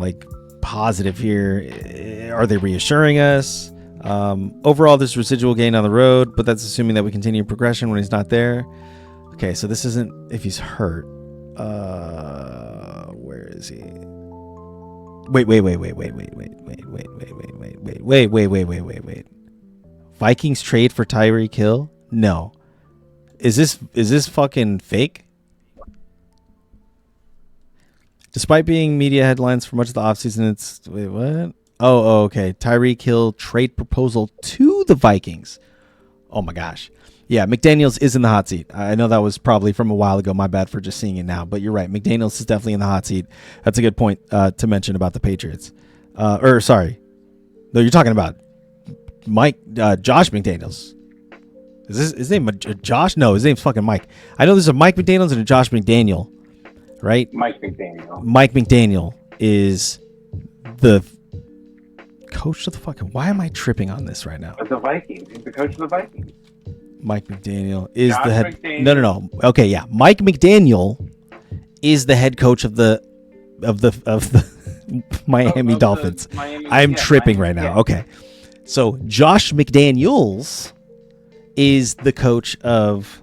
positive here. Are they reassuring us? Overall, there's residual gain on the road, but that's assuming that we continue progression when he's not there. Okay, so this isn't if he's hurt. Where is he? Wait. Vikings trade for Tyreek Hill? No. Is this fucking fake? Despite being media headlines for much of the offseason, it's... Wait, what? Oh, okay. Tyreek Hill trade proposal to the Vikings. Oh, my gosh. Yeah, McDaniels is in the hot seat. I know that was probably from a while ago. My bad for just seeing it now. But you're right. McDaniels is definitely in the hot seat. That's a good point to mention about the Patriots. Sorry. No, you're talking about Josh McDaniels. Is his name Josh? No, his name's fucking Mike. I know there's a Mike McDaniels and a Josh McDaniel. Right? Mike McDaniel. Mike McDaniel is the coach of the fucking... Why am I tripping on this right now? Of the Vikings. He's the coach of the Vikings. Mike McDaniel is the head... McDaniel. No. Okay, yeah. Mike McDaniel is the head coach of the Miami Dolphins. I'm tripping right now. Yeah. Okay. So Josh McDaniels is the coach of...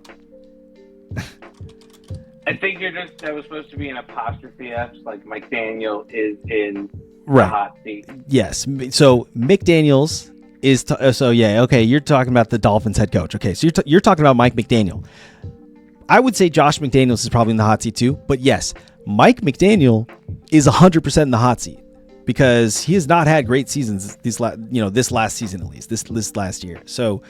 I think that was supposed to be an apostrophe F, McDaniel is in the hot seat. Yes. So McDaniels is... okay, you're talking about the Dolphins head coach. Okay, so you're talking about Mike McDaniel. I would say Josh McDaniels is probably in the hot seat too, but yes, Mike McDaniel is 100% in the hot seat because he has not had great seasons this last season at least, this last year. So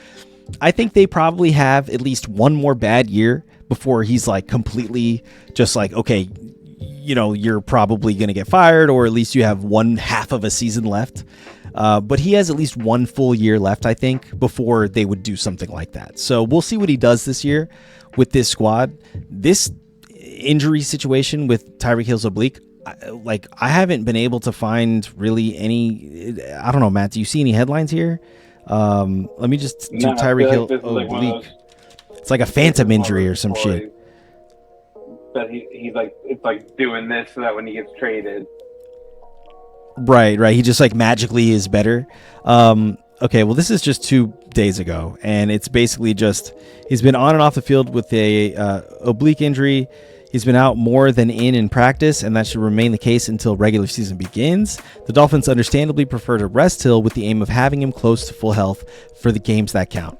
I think they probably have at least one more bad year before he's completely just okay, you're probably going to get fired, or at least you have one half of a season left. But he has at least one full year left, I think, before they would do something like that. So we'll see what he does this year with this squad. This injury situation with Tyreek Hill's oblique, I haven't been able to find really any... I don't know, Matt, do you see any headlines here? Let me just do Tyreek Hill oblique. It's like a phantom injury or some shit. That it's doing this so that when he gets traded. Right. He just magically is better. Okay, well, this is just 2 days ago, and it's basically just he's been on and off the field with a oblique injury. He's been out more than in practice, and that should remain the case until regular season begins. The Dolphins understandably prefer to rest Hill with the aim of having him close to full health for the games that count.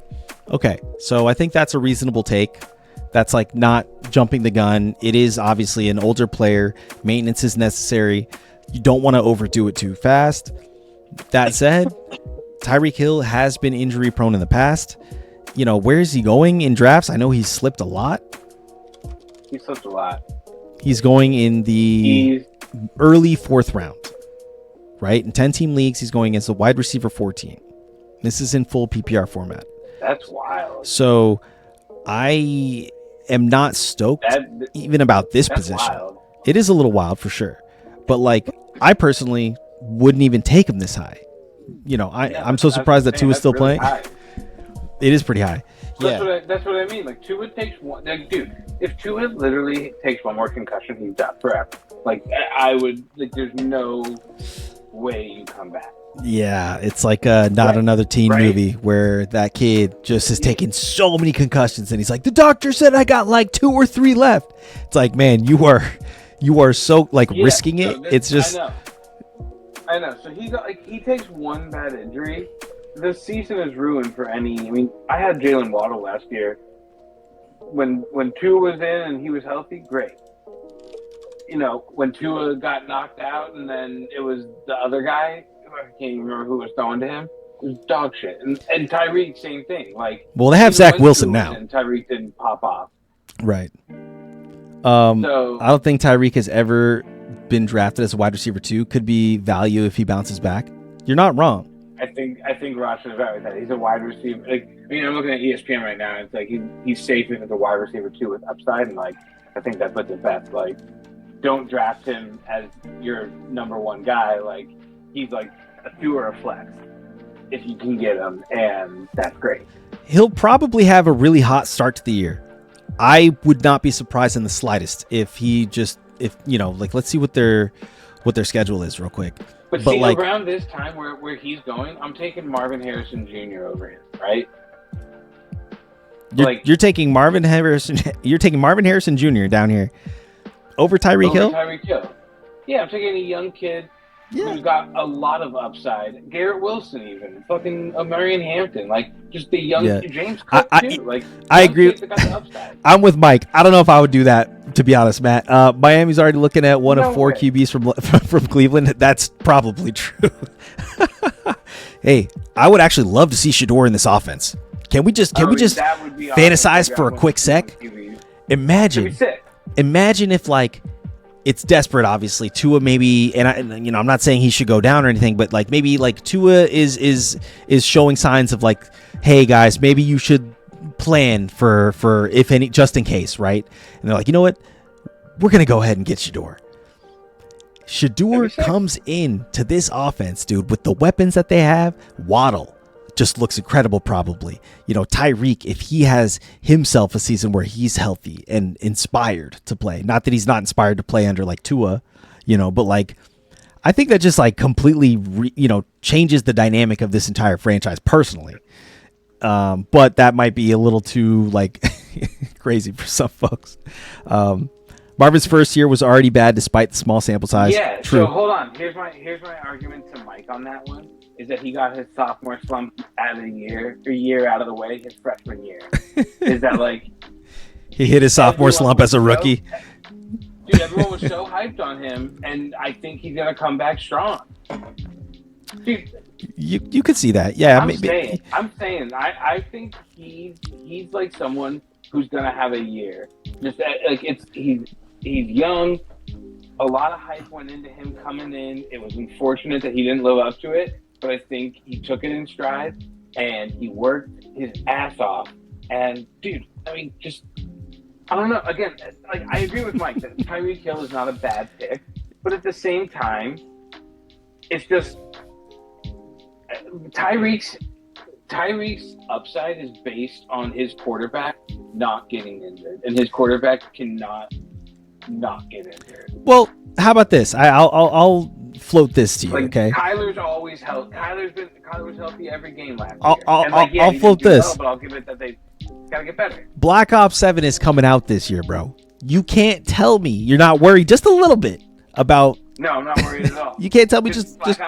Okay, so I think that's a reasonable take. That's not jumping the gun. It is obviously an older player. Maintenance is necessary. You don't want to overdo it too fast. That said, Tyreek Hill has been injury prone in the past. Where is he going in drafts? I know he's slipped a lot. He slipped a lot. He's going in the early 4th round, right? In 10-team leagues, he's going as a wide receiver 14. This is in full PPR format. That's wild. So I am not stoked even about this position. Wild. It is a little wild for sure. But I personally wouldn't even take him this high. I'm so surprised that Tua is still playing. It is pretty high. That's what I mean. Like Tua takes one. Like, dude, if Tua literally takes one more concussion, he's done forever. Like I would. Like there's no way you come back. Yeah, it's like not another teen movie where that kid just is taking so many concussions and he's like, the doctor said I got like 2 or 3 left. It's like, man, you are so like risking it. It's just I know. So he takes one bad injury, the season is ruined for any. I mean, I had Jalen Waddle last year. When Tua was in and he was healthy, great. You know, when Tua got knocked out and then it was the other guy, I can't even remember who was throwing to him. It was dog shit. And Tyreek, same thing. Like, well, they have Zach Wilson now. And Tyreek didn't pop off. Right. So I don't think Tyreek has ever been drafted as a wide receiver 2. Could be value if he bounces back. You're not wrong. I think Rosh is right with that. He's a wide receiver. Like, I mean, I'm looking at ESPN right now. And it's like he's safe as a wide receiver 2 with upside, and like I think that's what the best. Like, don't draft him as your number 1 guy. Like, he's like a 2 or a flex if you can get him, and that's great. He'll probably have a really hot start to the year. I would not be surprised in the slightest if let's see what their schedule is real quick. But see, like, around this time where he's going, I'm taking Marvin Harrison Jr. over him, right? You're taking Marvin Harrison. You're taking Marvin Harrison Jr. down here over Tyreek Hill. Yeah, I'm taking a young kid who's got a lot of upside. Garrett Wilson, even fucking Marion Hampton, like just the young James Cook too. I agree. I'm with Mike. I don't know if I would do that, to be honest, Matt. Miami's already looking at one of 4 QBs from Cleveland. That's probably true. Hey, I would actually love to see Shedeur in this offense. Can we just fantasize for a quick sec? Imagine if like. It's desperate, obviously. Tua maybe, and I'm not saying he should go down or anything, but like maybe like Tua is showing signs of like, hey guys, maybe you should plan for if any, just in case, right? And they're like, you know what, we're gonna go ahead and get Shedeur. Shedeur comes in to this offense, dude, with the weapons that they have. Waddle just looks incredible, probably. You know, Tyreek, if he has himself a season where he's healthy and inspired to play, not that he's not inspired to play under like Tua, but like, I think that just like completely, changes the dynamic of this entire franchise personally. But that might be a little too like crazy for some folks. Marvin's first year was already bad despite the small sample size. Yeah. True. So hold on. Here's my argument to Mike on that one. Is that he got his sophomore slump out of a year out of the way, his freshman year. Is that like... He hit his sophomore slump as a rookie. Dude, everyone was so hyped on him, and I think he's going to come back strong. Dude, you could see that. Yeah, I'm saying, I think he's like someone who's going to have a year. Just like he's young. A lot of hype went into him coming in. It was unfortunate that he didn't live up to it. But I think he took it in stride, and he worked his ass off. And, dude, I mean, I don't know. Again, like I agree with Mike that Tyreek Hill is not a bad pick. But at the same time, it's just Tyreek's upside is based on his quarterback not getting injured. And his quarterback cannot not get injured. Well, how about this? I'll float this to you, okay? Kyler's always healthy. Kyler was healthy every game last year. I'll float this. Well, but I'll give it that they gotta get better. Black Ops 7 is coming out this year, bro. You can't tell me you're not worried just a little bit about. No, I'm not worried at all. You can't tell me just. Black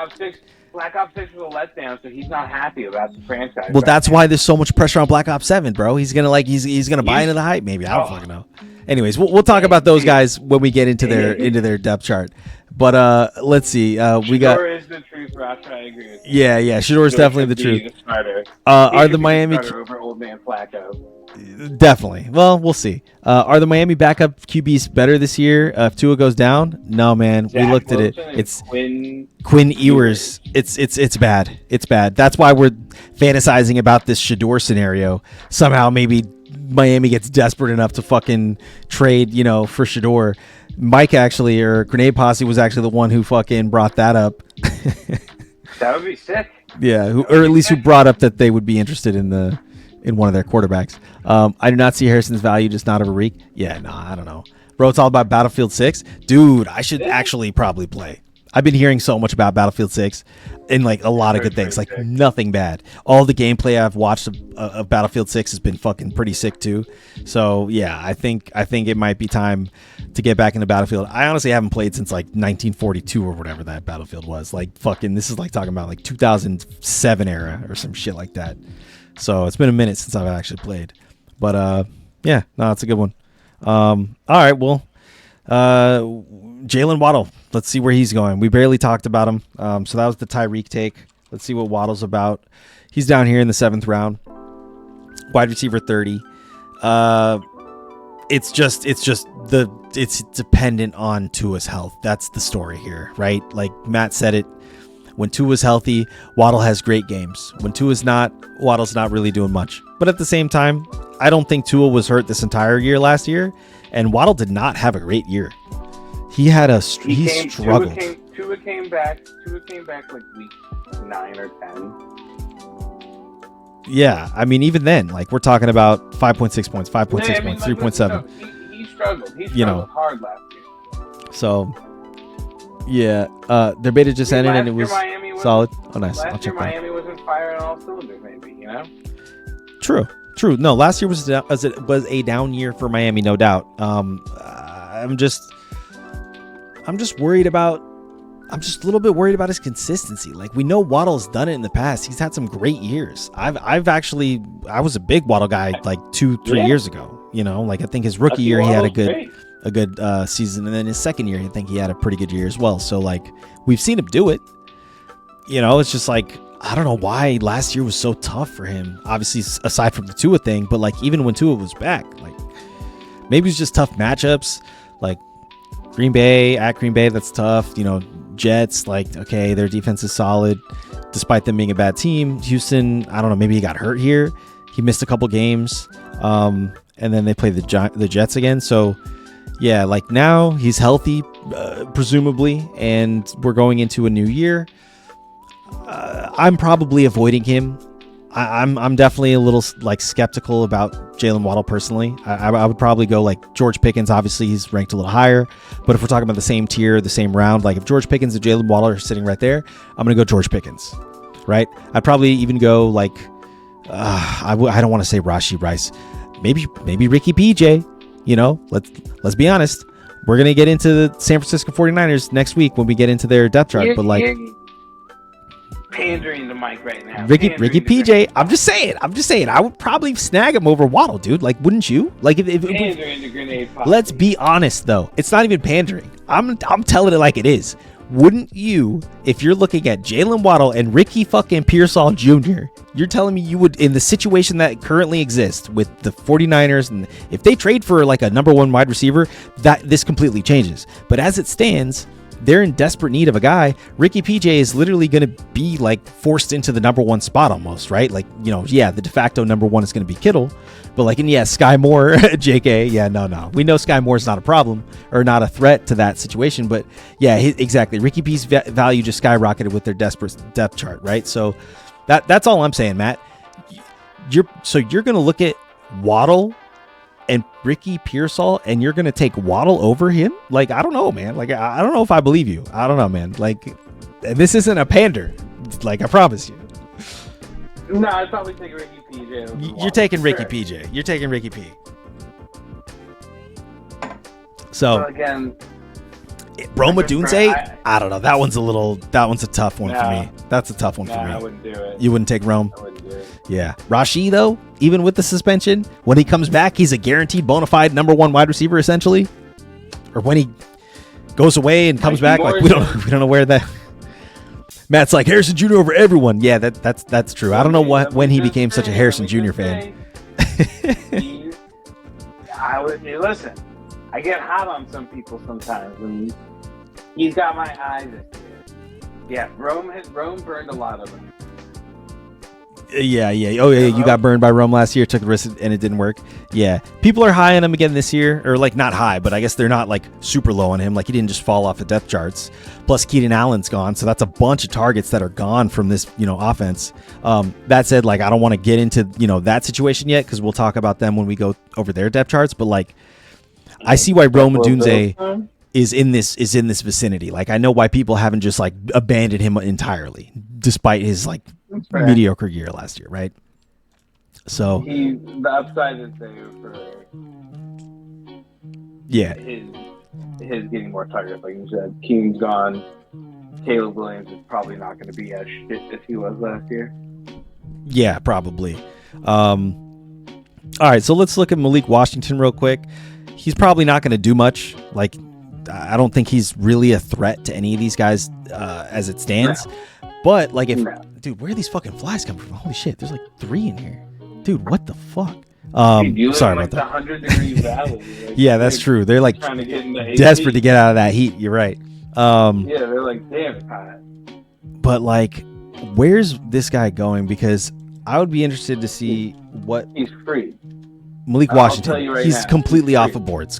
Ops 6 was a letdown, so he's not happy about the franchise. Well, that's why there's so much pressure on Black Ops 7, bro. He's gonna he's gonna buy into the hype. Maybe I don't fucking know. Anyways, we'll talk about those guys when we get into their depth chart. But let's see. We got. Shedeur is the truth, Ross. I agree with you. Yeah. Shedeur is definitely the truth. Are the Miami over old man Flacco? Definitely. Well, we'll see. Are the Miami backup QBs better this year if Tua goes down? No, man. We looked at it. It's Quinn Ewers. It's bad. It's bad. That's why we're fantasizing about this Shedeur scenario. Somehow, maybe Miami gets desperate enough to fucking trade, for Shedeur. Mike actually, or Grenade Posse, was actually the one who fucking brought that up. That would be sick. Yeah, or at least who brought up that they would be interested in the in one of their quarterbacks. I do not see Harrison's value, just not of a reek. Yeah, no, I don't know. Bro, it's all about Battlefield 6. Dude, I should actually probably play. I've been hearing so much about Battlefield 6 and like a lot of good things, like nothing bad. All the gameplay I've watched of Battlefield 6 has been fucking pretty sick too. So yeah, I think it might be time to get back into Battlefield. I honestly haven't played since like 1942 or whatever that Battlefield was. Like fucking, this is like talking about like 2007 era or some shit like that. So it's been a minute since I've actually played. But yeah, no, it's a good one. All right, well, Jalen Waddle. Let's see where he's going. We barely talked about him. So that was the Tyreek take. Let's see what Waddle's about. He's down here in the 7th round. Wide receiver 30. It's dependent on Tua's health. That's the story here, right? Like Matt said it. When Tua's healthy, Waddle has great games. When Tua's not, Waddle's not really doing much. But at the same time, I don't think Tua was hurt this entire year last year, and Waddle did not have a great year. He had he struggled. Tua came back like week 9 or 10. Yeah, I mean, even then, like we're talking about 5.6 points, 5.6 points, 3.7. He struggled. He struggled hard last year. So, yeah, their beta just ended and it was solid. Oh, nice. Last year Miami wasn't firing all cylinders, maybe, you know? True. No, last year was a down year for Miami, no doubt. I'm just worried about. I'm just a little bit worried about his consistency. Like we know Waddle's done it in the past. He's had some great years. I was a big Waddle guy like 2-3 years ago. You know, like I think his rookie year he had a good season, and then his second year I think he had a pretty good year as well. So like we've seen him do it. You know, it's just like I don't know why last year was so tough for him. Obviously, aside from the Tua thing, but like even when Tua was back, like maybe it's just tough matchups. Like Green Bay, that's tough. You know, Jets, like, okay, their defense is solid despite them being a bad team. Houston, I don't know, maybe he got hurt here. He missed a couple games. And then they play the Jets again. So, yeah, like now he's healthy, presumably, and we're going into a new year. I'm probably avoiding him. I'm definitely a little like skeptical about Jalen Waddle personally. I would probably go like George Pickens. Obviously, he's ranked a little higher, but if we're talking about the same tier, the same round, like if George Pickens and Jalen Waddle are sitting right there, I'm gonna go George Pickens, right? I'd probably even go like I don't want to say Rashee Rice, maybe Ricky PJ. You know, let's be honest. We're gonna get into the San Francisco 49ers next week when we get into their depth chart, but like. Pandering to Mike right now. Ricky PJ. I'm just saying. I would probably snag him over Waddle, dude. Like, wouldn't you? Like, if pandering to grenade pop. Let's be honest, though. It's not even pandering. I'm telling it like it is. Wouldn't you, if you're looking at Jalen Waddle and Ricky fucking Pearsall Jr., you're telling me you would, in the situation that currently exists with the 49ers, and if they trade for like a number 1 wide receiver, that this completely changes. But as it stands, they're in desperate need of a guy. Ricky PJ is literally going to be like forced into the number 1 spot almost, right? Like, you know, yeah, the de facto number 1 is going to be Kittle, but like, and yeah, Sky Moore, JK, yeah, no. We know Sky Moore is not a problem or not a threat to that situation, but yeah, exactly. Ricky P's value just skyrocketed with their desperate depth chart, right? So that's all I'm saying, Matt. You're going to look at Waddle and Ricky Pearsall, and you're going to take Waddle over him? Like, I don't know, man. Like, I don't know if I believe you. I don't know, man. Like, this isn't a pander. Like, I promise you. No, I'd probably take Ricky PJ. You're taking Ricky PJ. You're taking Ricky P. So, again, Rome Odunze, I don't know. That one's a tough one for me. That's a tough one for me. I wouldn't do it. You wouldn't take Rome? I wouldn't do it. Yeah. Rashee, though, even with the suspension, when he comes back, he's a guaranteed bona fide number 1 wide receiver, essentially. Or when he goes away and comes back, like we don't know where that. Matt's like Harrison Jr. over everyone. Yeah, that's true. I don't know when he became such a Harrison Jr. fan. Listen. I get hot on some people sometimes, and he's got my eyes this year. Yeah, Rome burned a lot of them. Yeah. Oh, yeah. You got burned by Rome last year, took the risk, and it didn't work. Yeah. People are high on him again this year, or like not high, but I guess they're not like super low on him. Like he didn't just fall off the depth charts. Plus, Keenan Allen's gone, so that's a bunch of targets that are gone from this, offense. That said, like I don't want to get into that situation yet because we'll talk about them when we go over their depth charts. But like, I see why Rome Odunze is in this vicinity. Like I know why people haven't just like abandoned him entirely, despite his like mediocre year last year, right? So the upside is there for his getting more targets. Like you said, Keen's gone. Caleb Williams is probably not going to be as shit as he was last year. Yeah, probably. All right, so let's look at Malik Washington real quick. He's probably not going to do much. Like I don't think he's really a threat to any of these guys as it stands. No. But like dude, where are these fucking flies coming from? Holy shit, there's like 3 in here. Dude, what the fuck? Dude, sorry about that. 100-degree valley. Like, yeah, that's true. They're like trying to get in the desperate to get out of that heat. You're right. Yeah, they're like, damn, it's hot. But like, where's this guy going? Because I would be interested to see what he's free. Malik Washington, right, he's completely off of boards.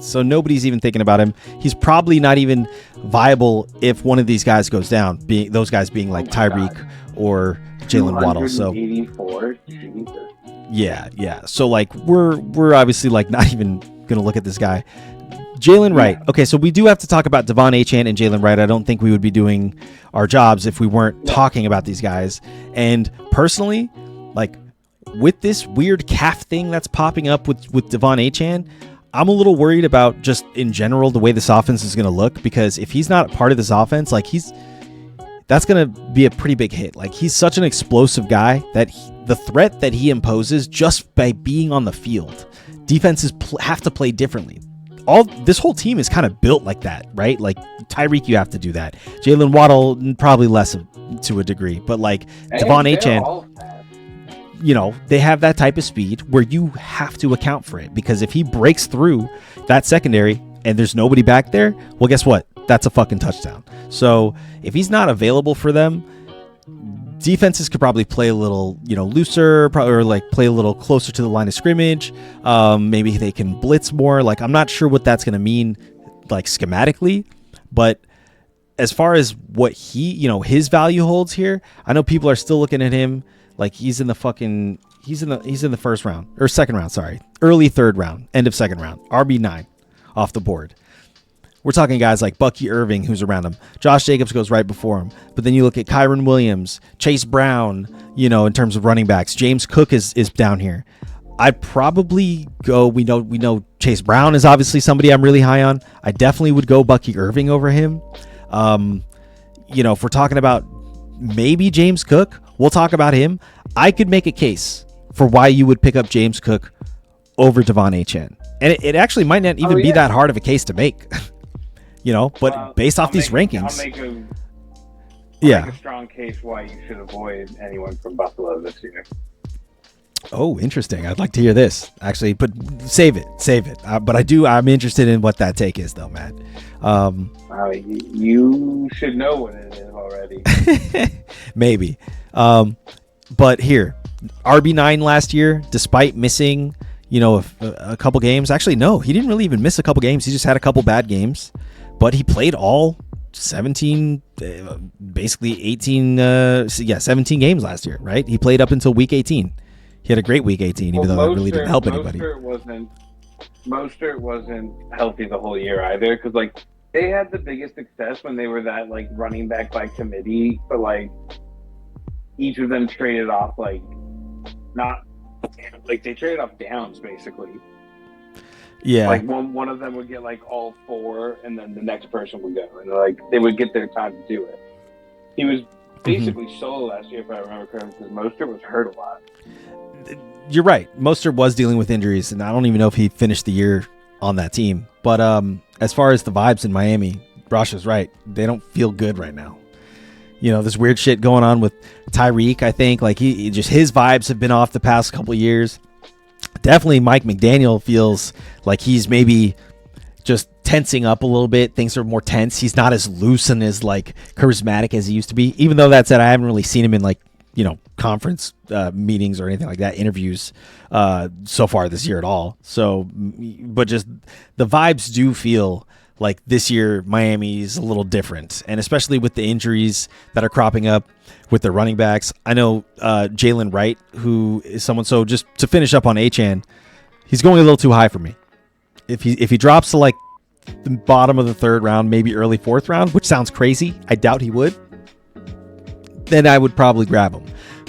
So nobody's even thinking about him. He's probably not even viable if one of these guys goes down. Those guys being like Tyreek or Jalen Waddle. So 84. Jesus. Yeah. So like we're obviously like not even gonna look at this guy. Jalen Wright. Okay, so we do have to talk about Devon Achane and Jalen Wright. I don't think we would be doing our jobs if we weren't talking about these guys. And personally, like with this weird calf thing that's popping up with Devon Achane, I'm a little worried about just in general the way this offense is going to look, because if he's not part of this offense, like that's going to be a pretty big hit. Like he's such an explosive guy that the threat that he imposes just by being on the field, defenses have to play differently. This whole team is kind of built like that, right? Like Tyreek, you have to do that. Jalen Waddle, probably less to a degree, but like Devon Achane, they have that type of speed where you have to account for it, because if he breaks through that secondary and there's nobody back there, well, guess what? That's a fucking touchdown. So if he's not available for them, defenses could probably play a little, looser, or like play a little closer to the line of scrimmage. Maybe they can blitz more. Like, I'm not sure what that's going to mean, like schematically, but as far as what his value holds here, I know people are still looking at him like he's in the first round or second round. Sorry. Early third round, end of second round, RB9 off the board. We're talking guys like Bucky Irving, who's around him. Josh Jacobs goes right before him. But then you look at Kyron Williams, Chase Brown, in terms of running backs. James Cook is down here. I'd probably go, we know Chase Brown is obviously somebody I'm really high on. I definitely would go Bucky Irving over him. If we're talking about maybe James Cook, we'll talk about him. I could make a case for why you would pick up James Cook over Devon Achane. And it actually might not even be that hard of a case to make. But based off these rankings, I'll make a strong case why you should avoid anyone from Buffalo this year. Oh, interesting. I'd like to hear this, actually, but save it. But I'm interested in what that take is, though, Matt. You should know what it is already. Maybe. But here, RB9 last year, despite missing, a couple games. Actually, no, he didn't really even miss a couple games. He just had a couple bad games. But he played all 17, basically 18, 17 games last year, right? He played up until week 18. He had a great week 18, even though it really didn't help anybody. Mostert wasn't healthy the whole year either, because like they had the biggest success when they were that like running back by committee, but like each of them traded off they traded off downs basically. Yeah, like one of them would get like all 4, and then the next person would go, and like they would get their time to do it. He was basically solo last year, if I remember correctly, because Mostert was hurt a lot. You're right. Mostert was dealing with injuries, and I don't even know if he finished the year on that team. But as far as the vibes in Miami, Rosh is right. They don't feel good right now. There's weird shit going on with Tyreek. I think like his vibes have been off the past couple of years. Definitely Mike McDaniel feels like he's maybe just tensing up a little bit. Things are more tense. He's not as loose and as like charismatic as he used to be. Even though that said, I haven't really seen him in like conference meetings or anything like that, interviews so far this year at all. So, but just the vibes do feel like this year Miami is a little different, and especially with the injuries that are cropping up with their running backs. I know Jalen Wright, who is someone. So just to finish up on Achane, he's going a little too high for me. If he drops to like the bottom of the third round, maybe early fourth round, which sounds crazy, I doubt he would, then I would probably grab him.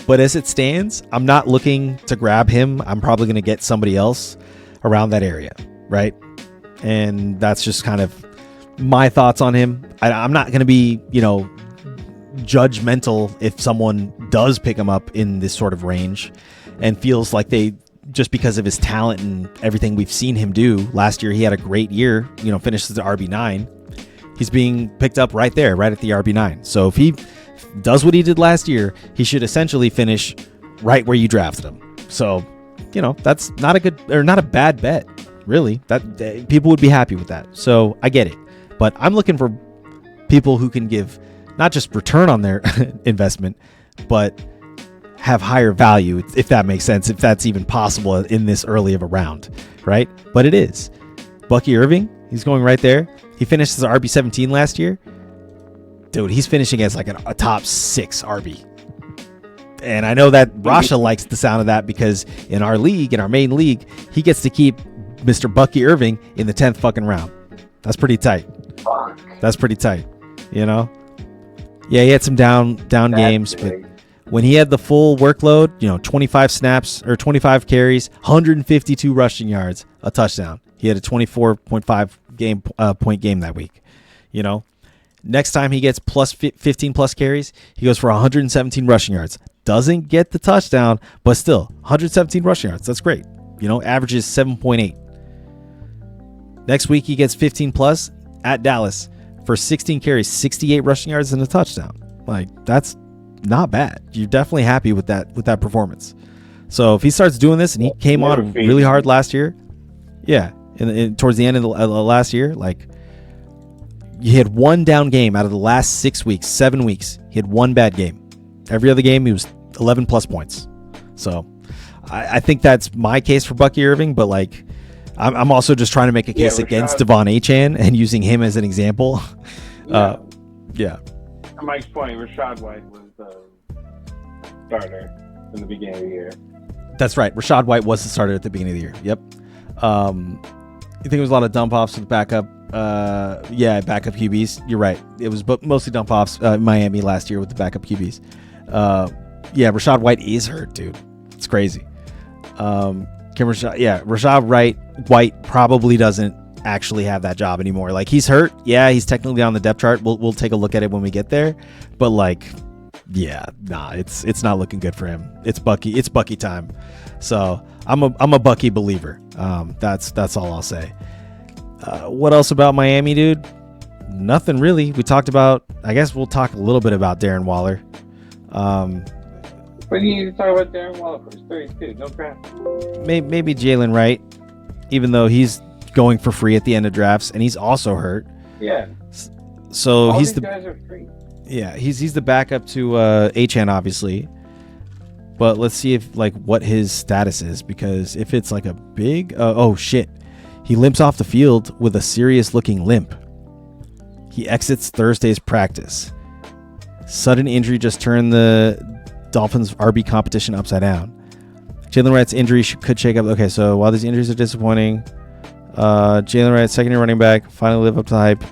But as it stands, I'm not looking to grab him. I'm probably going to get somebody else around that area, right? And that's just kind of my thoughts on him. I'm not going to be, judgmental if someone does pick him up in this sort of range and feels like they, just because of his talent and everything we've seen him do. Last year, he had a great year, finished as the RB9. He's being picked up right there, right at the RB9. So if he does what he did last year, he should essentially finish right where you drafted him. So, that's not a bad bet, really. That people would be happy with that. So I get it, but I'm looking for people who can give not just return on their investment, but have higher value, if that makes sense, if that's even possible in this early of a round, right? But it is. Bucky Irving, he's going right there. He finished as RB17 last year. Dude, he's finishing as like a top 6 RB. And I know that Rasha likes the sound of that because in our league, in our main league, he gets to keep Mr. Bucky Irving in the 10th fucking round. That's pretty tight. Fuck. That's pretty tight, Yeah, he had some down games, but when he had the full workload, 25 snaps or 25 carries, 152 rushing yards, a touchdown. He had a 24.5 point game that week. Next time he gets plus 15 plus carries, he goes for 117 rushing yards. Doesn't get the touchdown, but still 117 rushing yards. That's great. Averages 7.8. Next week he gets 15 plus at Dallas for 16 carries, 68 rushing yards and a touchdown. Like, that's not bad. You're definitely happy with that performance. So if he starts doing this, and he came on really hard last year, towards the end of the last year, like, he had one down game out of the last 7 weeks. He had one bad game. Every other game, he was 11 plus points. So I think that's my case for Bucky Irving, but like, I'm also just trying to make a case against Devon Achane and using him as an example. Yeah. To Mike's point, Rachaad White was the starter in the beginning of the year. That's right. Rachaad White was the starter at the beginning of the year. Yep. You think it was a lot of dump offs with backup? Backup QBs. You're right. It was mostly dump offs. Miami last year with the backup QBs. Rachaad White is hurt, dude. It's crazy. Rachaad White probably doesn't actually have that job anymore. Like, he's hurt. Yeah, he's technically on the depth chart. We'll take a look at it when we get there. But like, it's not looking good for him. It's Bucky time. So I'm a Bucky believer. That's all I'll say. What else about Miami, dude? Nothing really. We talked about. I guess we'll talk a little bit about Darren Waller. What do you need to talk about Darren Waller for? He's 32. No crap. Maybe Jalen Wright, even though he's going for free at the end of drafts, and he's also hurt. Yeah. So all these guys are free. Yeah, he's the backup to Achane, obviously. But let's see what his status is, because if it's like a big shit. He limps off the field with a serious looking limp. He exits Thursday's practice. Sudden injury just turned the Dolphins RB competition upside down. Jalen Wright's injury could shake up. Okay, so while these injuries are disappointing, Jalen Wright, second-year running back, finally lived up to the hype.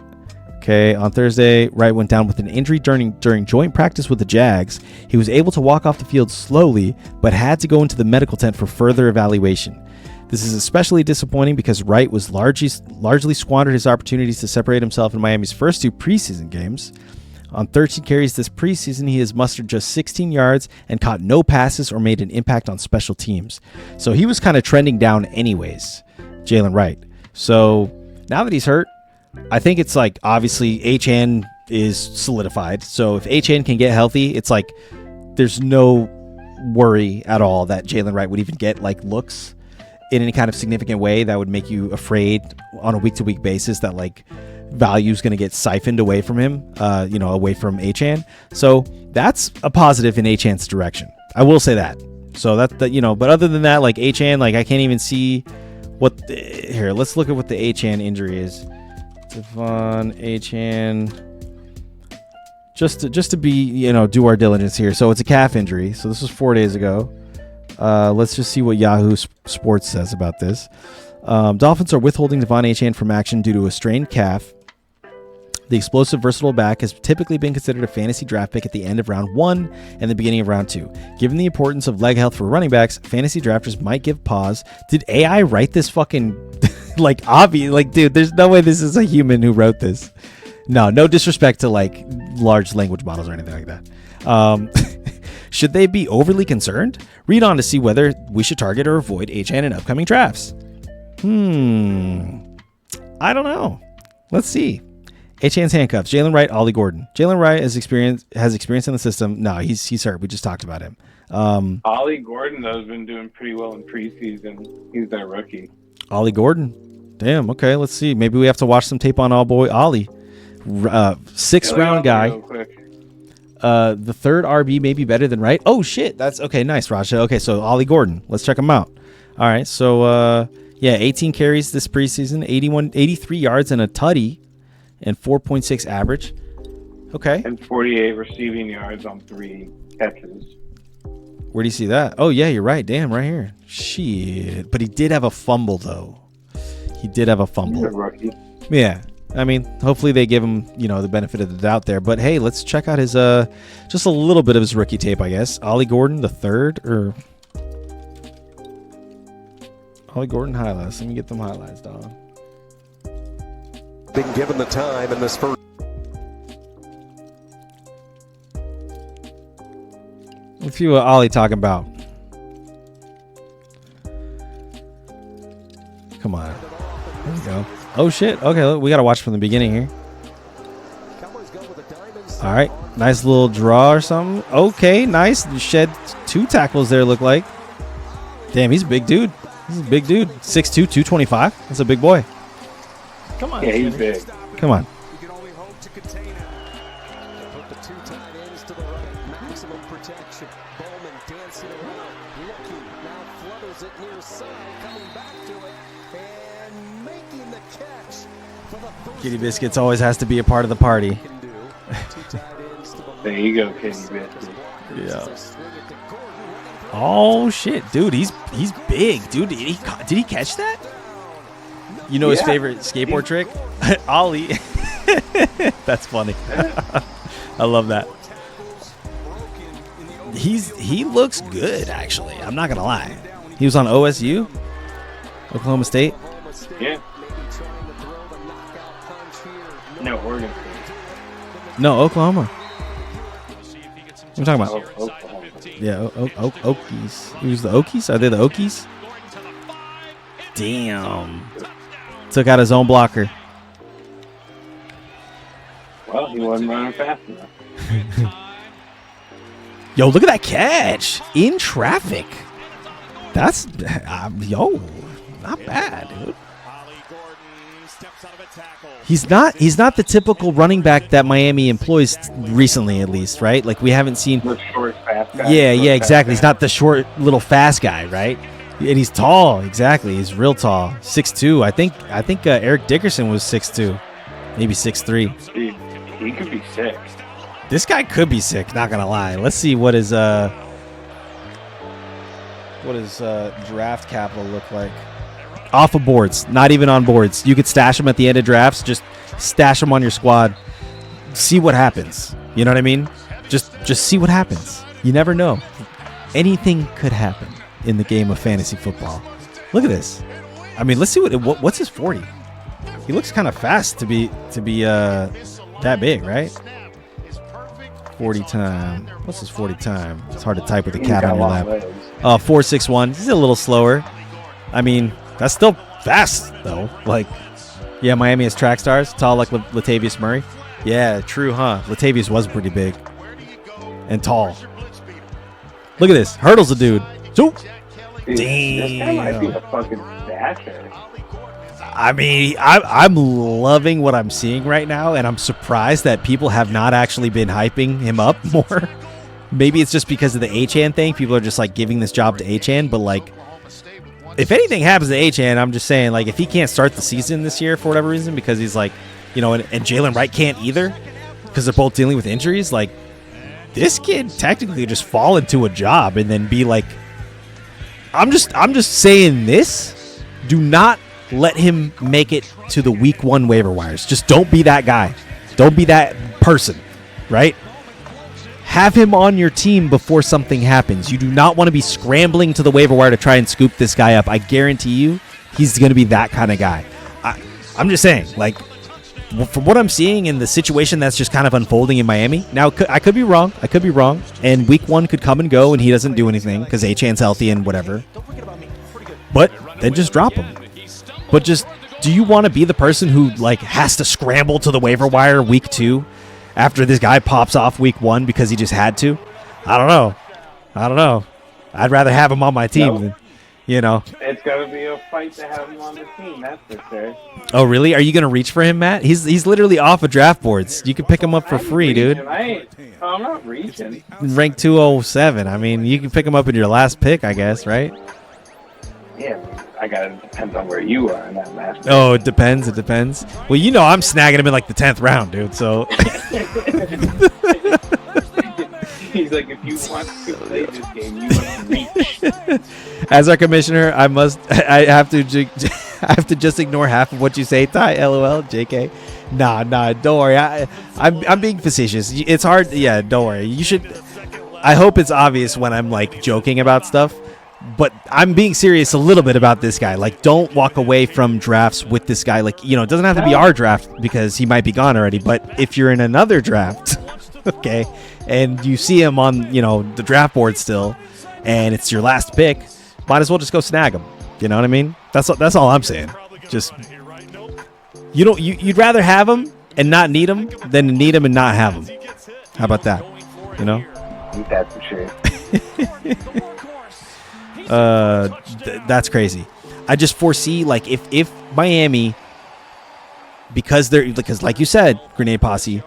Okay, on Thursday, Wright went down with an injury during joint practice with the Jags. He was able to walk off the field slowly, but had to go into the medical tent for further evaluation. This is especially disappointing because Wright was largely squandered his opportunities to separate himself in Miami's first 2 preseason games. On 13 carries this preseason, he has mustered just 16 yards and caught no passes or made an impact on special teams. So he was kind of trending down anyways, Jalen Wright. So now that he's hurt, I think it's like, obviously Achane is solidified. So if Achane can get healthy, it's like there's no worry at all that Jalen Wright would even get like looks in any kind of significant way that would make you afraid on a week-to-week basis that like value is going to get siphoned away from him, away from Achane. So that's a positive in Achane's direction. I will say that. So but other than that, like Achane, like I can't even see here. Let's look at what the Achane injury is. Devon Achane. Just to be, do our diligence here. So it's a calf injury. So this was 4 days ago. Let's just see what Yahoo Sports says about this. Dolphins are withholding Devon Achane from action due to a strained calf. The explosive, versatile back has typically been considered a fantasy draft pick at the end of round 1 and the beginning of round 2. Given the importance of leg health for running backs, fantasy drafters might give pause. Did AI write this fucking, obvious? Dude, there's no way this is a human who wrote this. No disrespect to, large language models or anything like that. Should they be overly concerned? Read on to see whether we should target or avoid Achane in upcoming drafts. I don't know. Let's see. Achane's handcuffs. Jalen Wright, Ollie Gordon. Jalen Wright has experience in the system. No, he's hurt. We just talked about him. Ollie Gordon, though, has been doing pretty well in preseason. He's their rookie. Ollie Gordon. Damn, okay, let's see. Maybe we have to watch some tape on Ollie. Sixth round guy. The third RB may be better than Wright. Oh, shit. That's okay. Nice, Raja. Okay, so Ollie Gordon. Let's check him out. All right, so 18 carries this preseason, 83 yards and a tutty. And 4.6 average. Okay. And 48 receiving yards on 3 catches. Where do you see that? Oh, yeah, you're right. Damn, right here. Shit. But he did have a fumble, though. He's a rookie. Yeah. I mean, hopefully they give him, the benefit of the doubt there. But, hey, let's check out his, just a little bit of his rookie tape, I guess. Ollie Gordon, the third, or... Ollie Gordon highlights. Let me get them highlights, dog. Been given the time in this first. Let's see what Ollie talking about. Come on. There we go. Oh, shit. Okay, we got to watch from the beginning here. All right. Nice little draw or something. Okay, nice. You shed 2 tackles there, look like. Damn, he's a big dude. 6'2", 225. That's a big boy. Come on. Yeah, he's big. Come on. You can only hope to contain him. Put the 2 tight ends to the right. Maximum protection. Bowman dancing around. Looking. Now flutters it near side. Coming back to it. And making the catch. For the first Kitty Biscuits always has to be a part of the party. There you go, Kitty Biscuits. Yeah. Oh, shit. Dude, he's big. Dude, did he catch that? You know his favorite skateboard trick? Ollie. That's funny. I love that. He looks good, actually. I'm not going to lie. He was on OSU? Oklahoma State? Yeah. No, Oregon State. No, Oklahoma. What are you talking about? Oklahoma. Yeah, Okies. Who's the Okies? Are they the Okies? Damn. Took out his own blocker. Well, he wasn't running fast enough. Yo, look at that catch in traffic. That's not bad, dude. He's not the typical running back that Miami employs recently, at least, right? Like we haven't seen. The short, fast guy. Yeah, exactly. He's not the short, little, fast guy, right? And he's tall, exactly. He's real tall, 6'2". I think Eric Dickerson was 6'2", maybe 6'3". Dude, he could be sick. This guy could be sick. Not gonna lie. Let's see what his draft capital look like. Off of boards, not even on boards. You could stash him at the end of drafts. Just stash him on your squad. See what happens. You know what I mean? Just see what happens. You never know. Anything could happen in the game of fantasy football. Look at this. I mean, let's see what's his 40. He looks kind of fast to be that big, right? 40 time. What's his 40 time? It's hard to type with a cat on your lap. 4.61. He's a little slower. I mean, that's still fast though. Like, yeah, Miami has track stars, tall like Latavius Murray. Yeah, true, huh? Latavius was pretty big and tall. Look at this. Hurdles a dude. So, Dude, this guy might be a fucking dasher. I mean, I'm loving what I'm seeing right now, and I'm surprised that people have not actually been hyping him up more. Maybe it's just because of the Achane thing. People are just like giving this job to Achane, but like, if anything happens to Achane, I'm just saying, like, if he can't start the season this year for whatever reason, because he's like, you know, and Jalen Wright can't either, because they're both dealing with injuries, like, this kid technically just fall into a job and then be like, I'm just saying this. Do not let him make it to the week 1 waiver wires. Just don't be that guy. Don't be that person, right? Have him on your team before something happens. You do not want to be scrambling to the waiver wire to try and scoop this guy up. I guarantee you he's going to be that kind of guy. I'm just saying, like, from what I'm seeing in the situation that's just kind of unfolding in Miami, now I could be wrong. I could be wrong. And week 1 could come and go and he doesn't do anything because Achane's healthy and whatever. But then just drop him. But just, do you want to be the person who, like, has to scramble to the waiver wire week 2 after this guy pops off week 1 because he just had to? I don't know. I'd rather have him on my team than, you know. It's got to be a fight to have him on the team, that's for sure. Oh, really? Are you going to reach for him, Matt? He's literally off of draft boards. You can pick him up for free, dude. I'm not reaching. Rank 207. I mean, you can pick him up in your last pick, I guess, right? Yeah, I got it. Depends on where you are in that last pick. Oh, it depends. It depends. Well, you know I'm snagging him in like the 10th round, dude, so. He's like, if you want to play this game, you must reach. As our commissioner, I have to just ignore half of what you say, Ty. LOL, JK. Nah, don't worry. I'm being facetious. It's hard. Yeah, don't worry. You should. I hope it's obvious when I'm like joking about stuff, but I'm being serious a little bit about this guy. Like, don't walk away from drafts with this guy. Like, you know, it doesn't have to be our draft because he might be gone already. But if you're in another draft, okay, and you see him on, you know, the draft board still, and it's your last pick, might as well just go snag him. You know what I mean? That's all I'm saying. Just you'd rather have him and not need him than need him and not have him. How about that? You know? That's for sure. That's crazy. I just foresee, like, if Miami, because like you said, Grenade Posse,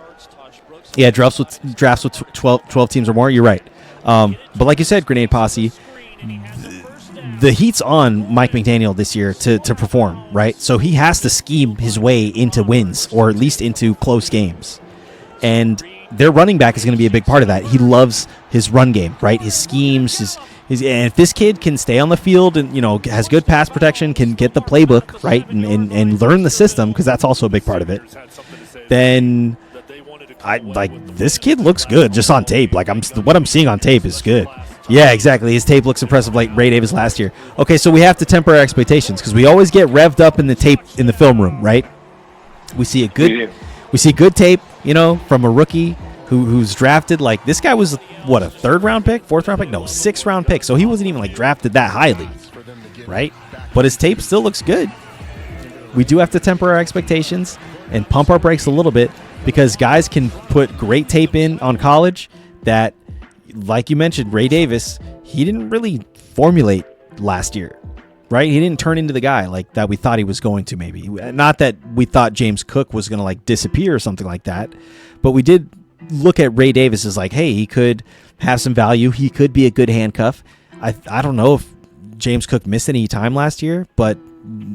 yeah, drafts with 12 teams or more. You're right. But like you said, Grenade Posse, the heat's on Mike McDaniel this year to perform, right? So he has to scheme his way into wins, or at least into close games. And their running back is going to be a big part of that. He loves his run game, right? His schemes, and if this kid can stay on the field and, you know, has good pass protection, can get the playbook, right, and learn the system, because that's also a big part of it, then this kid looks good just on tape. Like, what I'm seeing on tape is good. Yeah, exactly. His tape looks impressive, like Ray Davis last year. Okay, so we have to temper our expectations because we always get revved up in the tape in the film room, right? We see good tape, you know, from a rookie who's drafted. Like, this guy was what, a 3rd round pick, 4th round pick? No, 6th round pick. So he wasn't even like drafted that highly, right? But his tape still looks good. We do have to temper our expectations and pump our brakes a little bit, because guys can put great tape in on college that, like you mentioned, Ray Davis, he didn't really formulate last year, right? He didn't turn into the guy like that we thought he was going to, maybe. Not that we thought James Cook was going to like disappear or something like that, but we did look at Ray Davis as like, hey, he could have some value. He could be a good handcuff. I don't know if James Cook missed any time last year, but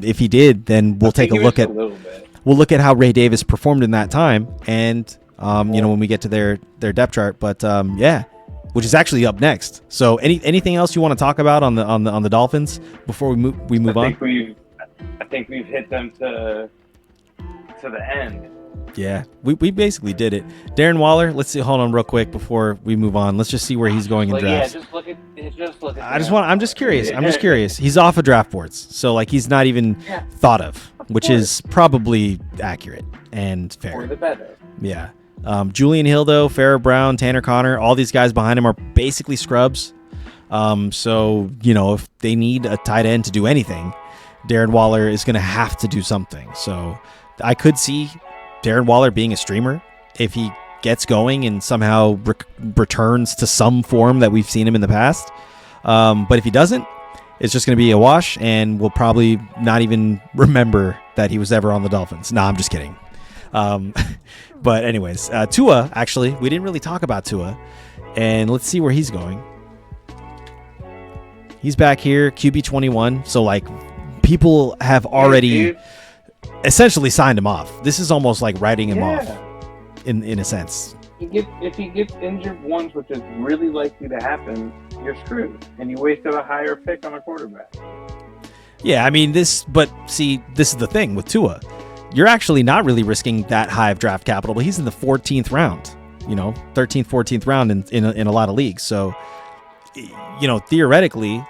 if he did, then we'll take a look at how Ray Davis performed in that time, and you know, when we get to their depth chart. But yeah, which is actually up next. So anything else you want to talk about on the Dolphins before we move on? I think we've hit them to the end. Yeah, we basically did it. Darren Waller, let's see. Hold on, real quick before we move on. Let's just see where he's going in drafts. Yeah, just look at. I'm just curious. He's off of draft boards, so like he's not even thought of which is probably accurate and fair. For the better. Yeah. Julian Hill, though, Farrah Brown, Tanner Connor, all these guys behind him are basically scrubs. So, you know, if they need a tight end to do anything, Darren Waller is going to have to do something. So I could see Darren Waller being a streamer if he gets going and somehow returns to some form that we've seen him in the past. But if he doesn't, it's just going to be a wash, and we'll probably not even remember that he was ever on the Dolphins. No, I'm just kidding. But anyways, Tua, actually, we didn't really talk about Tua. And let's see where he's going. He's back here, QB 21. So, like, people have already essentially signed him off. This is almost like writing him off in a sense. If he gets injured once, which is really likely to happen, you're screwed. And you wasted a higher pick on a quarterback. Yeah, I mean, this is the thing with Tua. You're actually not really risking that high of draft capital, but he's in the 14th round, 13th, 14th round in a lot of leagues. So, theoretically,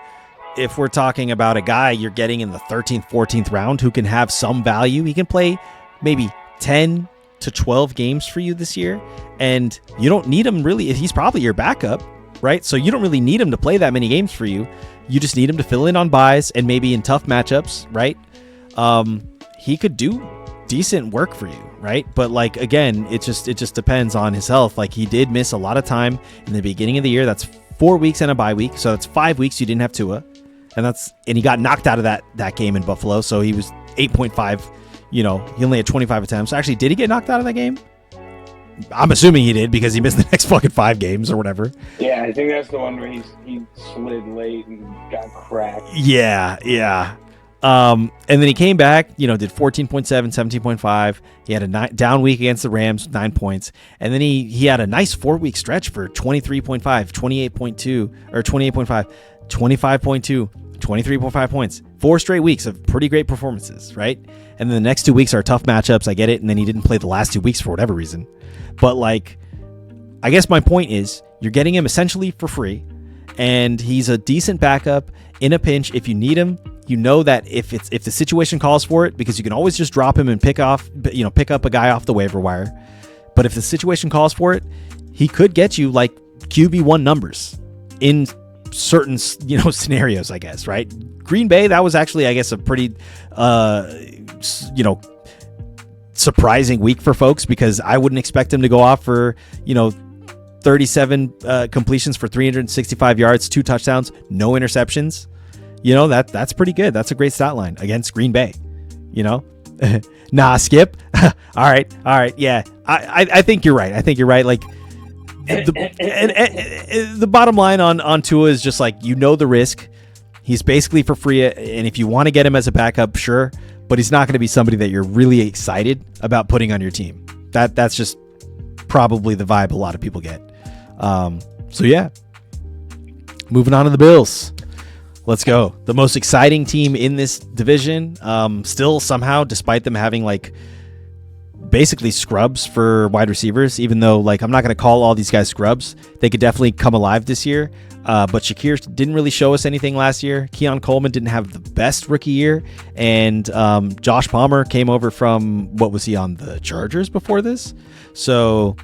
if we're talking about a guy you're getting in the 13th, 14th round who can have some value, he can play maybe 10 to 12 games for you this year, and you don't need him really. He's probably your backup, right? So you don't really need him to play that many games for you. You just need him to fill in on buys and maybe in tough matchups, right? He could do decent work for you, right? But like, again, it just depends on his health. Like, he did miss a lot of time in the beginning of the year. That's 4 weeks and a bye week, so that's 5 weeks you didn't have Tua, and he got knocked out of that game in Buffalo. So he was 8.5. He only had 25 attempts. Actually, did he get knocked out of that game? I'm assuming he did, because he missed the next fucking 5 games or whatever. Yeah, I think that's the one where he slid late and got cracked. Yeah. And then he came back, did 14.7, 17.5. He had a down week against the Rams, 9 points. And then he had a nice 4-week stretch for 23.5, 28.2, or 28.5, 25.2, 23.5 points. 4 straight weeks of pretty great performances, right? And then the next 2 weeks are tough matchups. I get it. And then he didn't play the last 2 weeks for whatever reason. But like, I guess my point is, you're getting him essentially for free, and he's a decent backup in a pinch. If you need him, you know that if the situation calls for it, because you can always just drop him and pick up a guy off the waiver wire. But if the situation calls for it, he could get you like QB1 numbers in certain scenarios, I guess, right? Green Bay, that was actually, I guess, a pretty surprising week for folks, because I wouldn't expect him to go off for 37 completions for 365 yards, 2 touchdowns, no interceptions. That's pretty good. That's a great stat line against Green Bay. Nah, Skip. All right. Yeah, I think you're right. Like, the bottom line on Tua is just like, the risk. He's basically for free, and if you want to get him as a backup, sure, but he's not going to be somebody that you're really excited about putting on your team. That's just probably the vibe a lot of people get. So yeah, moving on to the Bills. Let's go. The most exciting team in this division. Still somehow, despite them having like basically scrubs for wide receivers, even though like I'm not going to call all these guys scrubs, they could definitely come alive this year. But Shakir didn't really show us anything last year. Keon Coleman didn't have the best rookie year, and Josh Palmer came over from, what was he on, the Chargers before this? So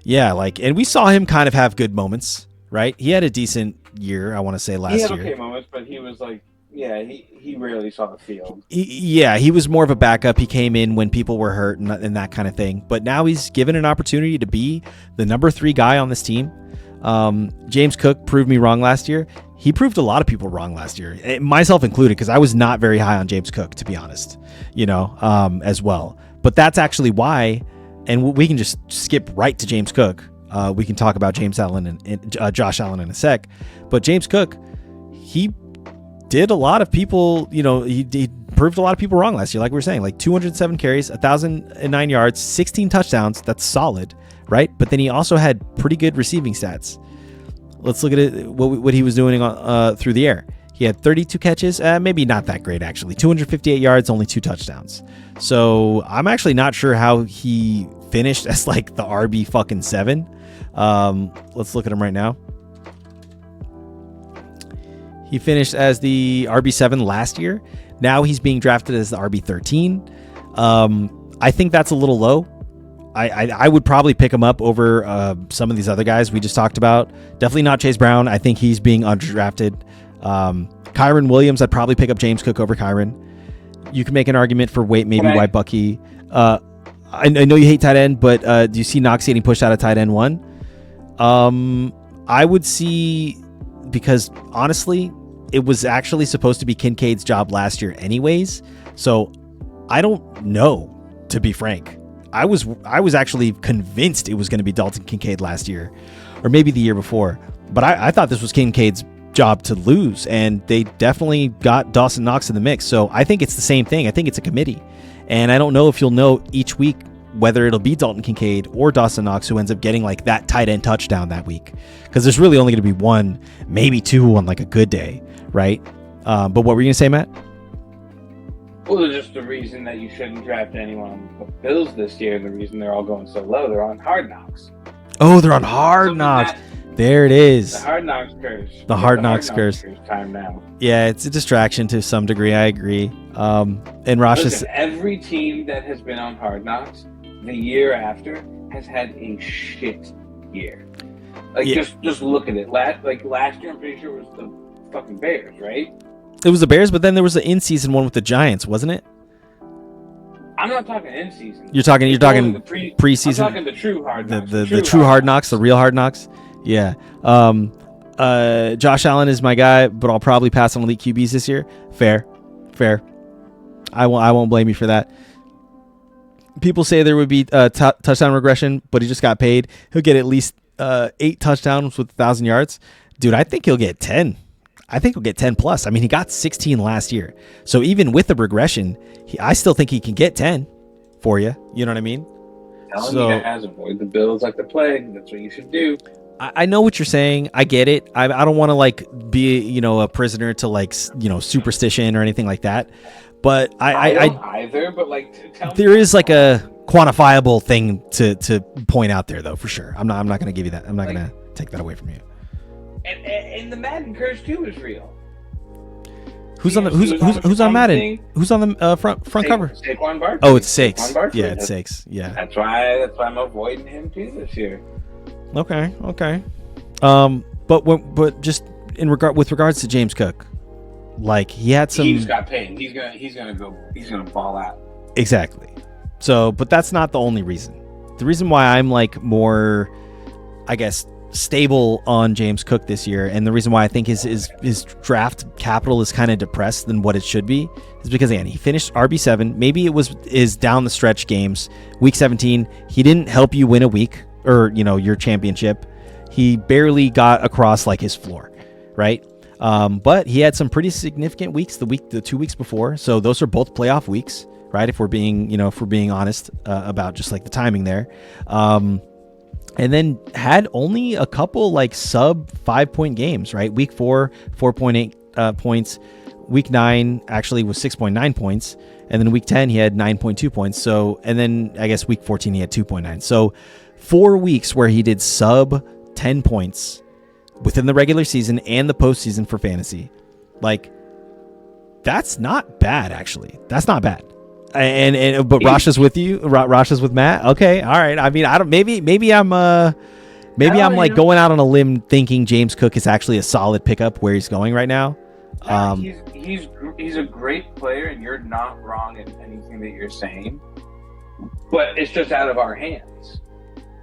yeah, like, and we saw him kind of have good moments, right? He had a decent year, I want to say, last year. He had okay moments, but he was like, he rarely saw the field. He was more of a backup. He came in when people were hurt and that kind of thing. But now he's given an opportunity to be the number 3 guy on this team. James Cook proved me wrong last year. He proved a lot of people wrong last year, myself included, because I was not very high on James Cook, to be honest, as well. But that's actually why, and we can just skip right to James Cook. We can talk about James Allen and Josh Allen in a sec. But James Cook, he did a lot of people, he proved a lot of people wrong last year. Like we were saying, like 207 carries, 1,009 yards, 16 touchdowns. That's solid, right? But then he also had pretty good receiving stats. Let's look at it, what he was doing through the air. He had 32 catches, maybe not that great actually. 258 yards, only 2 touchdowns. So I'm actually not sure how he finished as like the RB fucking 7. Let's look at him right now. He finished as the RB7 last year. Now he's being drafted as the RB13. I think that's a little low. I would probably pick him up over some of these other guys we just talked about. Definitely not Chase Brown. I think he's being underdrafted. Kyron Williams, I'd probably pick up James Cook over Kyron. You can make an argument for maybe why Bucky. I know you hate tight end, but do you see Knox getting pushed out of tight end 1? I would see, because honestly, it was actually supposed to be Kincaid's job last year anyways. So I don't know, to be frank. I was actually convinced it was going to be Dalton Kincaid last year, or maybe the year before. But I thought this was Kincaid's job to lose, and they definitely got Dawson Knox in the mix. So I think it's the same thing. I think it's a committee, and I don't know if you'll know each week whether it'll be Dalton Kincaid or Dawson Knox who ends up getting like that tight end touchdown that week, because there's really only going to be one, maybe two on like a good day, right? But what were you going to say, Matt? Well, there's just the reason that you shouldn't draft anyone on the Bills this year, and the reason they're all going so low, they're on Hard Knocks. Oh, they're on Hard Knocks. There it is. The Hard Knocks curse. The Hard Knocks curse. Time now. Yeah, it's a distraction to some degree. I agree. And Rosh is every team that has been on Hard Knocks the year after has had a shit year. Like just look at it. Last year, I'm pretty sure it was the fucking Bears, right? It was the Bears, but then there was the in-season one with the Giants, wasn't it? I'm not talking in-season. You're talking preseason. I'm talking the true Hard Knocks. The true Hard Knocks, the real Hard Knocks. Yeah. Josh Allen is my guy, but I'll probably pass on elite QBs this year. Fair. I won't blame you for that. People say there would be touchdown regression, but he just got paid. He'll get at least 8 touchdowns with 1,000 yards. Dude, I think he'll get 10. I think he'll get 10 plus. I mean, he got 16 last year. So even with the regression, I still think he can get 10 for you. You know what I mean? Telling you that has avoid the Bills like the plague. That's what you should do. I know what you're saying. I get it. I don't want to like be, a prisoner to like, superstition or anything like that. But I don't either. But like, there is like a quantifiable thing to point out there, though, for sure. I'm not going to give you that. I'm not going to take that away from you. And the Madden curse too is real. Who's on Madden? Who's on the front cover? Saquon Barkley. Oh, it's Sakes. Yeah, it's Sakes. Yeah. That's why I'm avoiding him too this year. Okay. But just with regards to James Cook, like he had some. He just got paid. He's gonna ball out. Exactly. So, but that's not the only reason. The reason why I'm like more, I guess, stable on James Cook this year, and the reason why I think his draft capital is kind of depressed than what it should be, is because again, he finished RB7. Maybe it was his down the stretch games. Week 17, he didn't help you win a week or your championship. He barely got across like his floor, right? But he had some pretty significant weeks the 2 weeks before. So those are both playoff weeks, right? If we're being honest about just like the timing there. And then had only a couple like sub 5-point games, right? Week 4, 4.8 points. Week 9 actually was 6.9 points. And then week 10, he had 9.2 points. So, and then I guess week 14, he had 2.9. So 4 weeks where he did sub 10 points within the regular season and the postseason for fantasy. Like, that's not bad, actually. That's not bad. But Rosh is with you. Rosh is with Matt. Okay, all right. I mean, I don't. Maybe I'm like going out on a limb thinking James Cook is actually a solid pickup where he's going right now. He's a great player, and you're not wrong in anything that you're saying. But it's just out of our hands.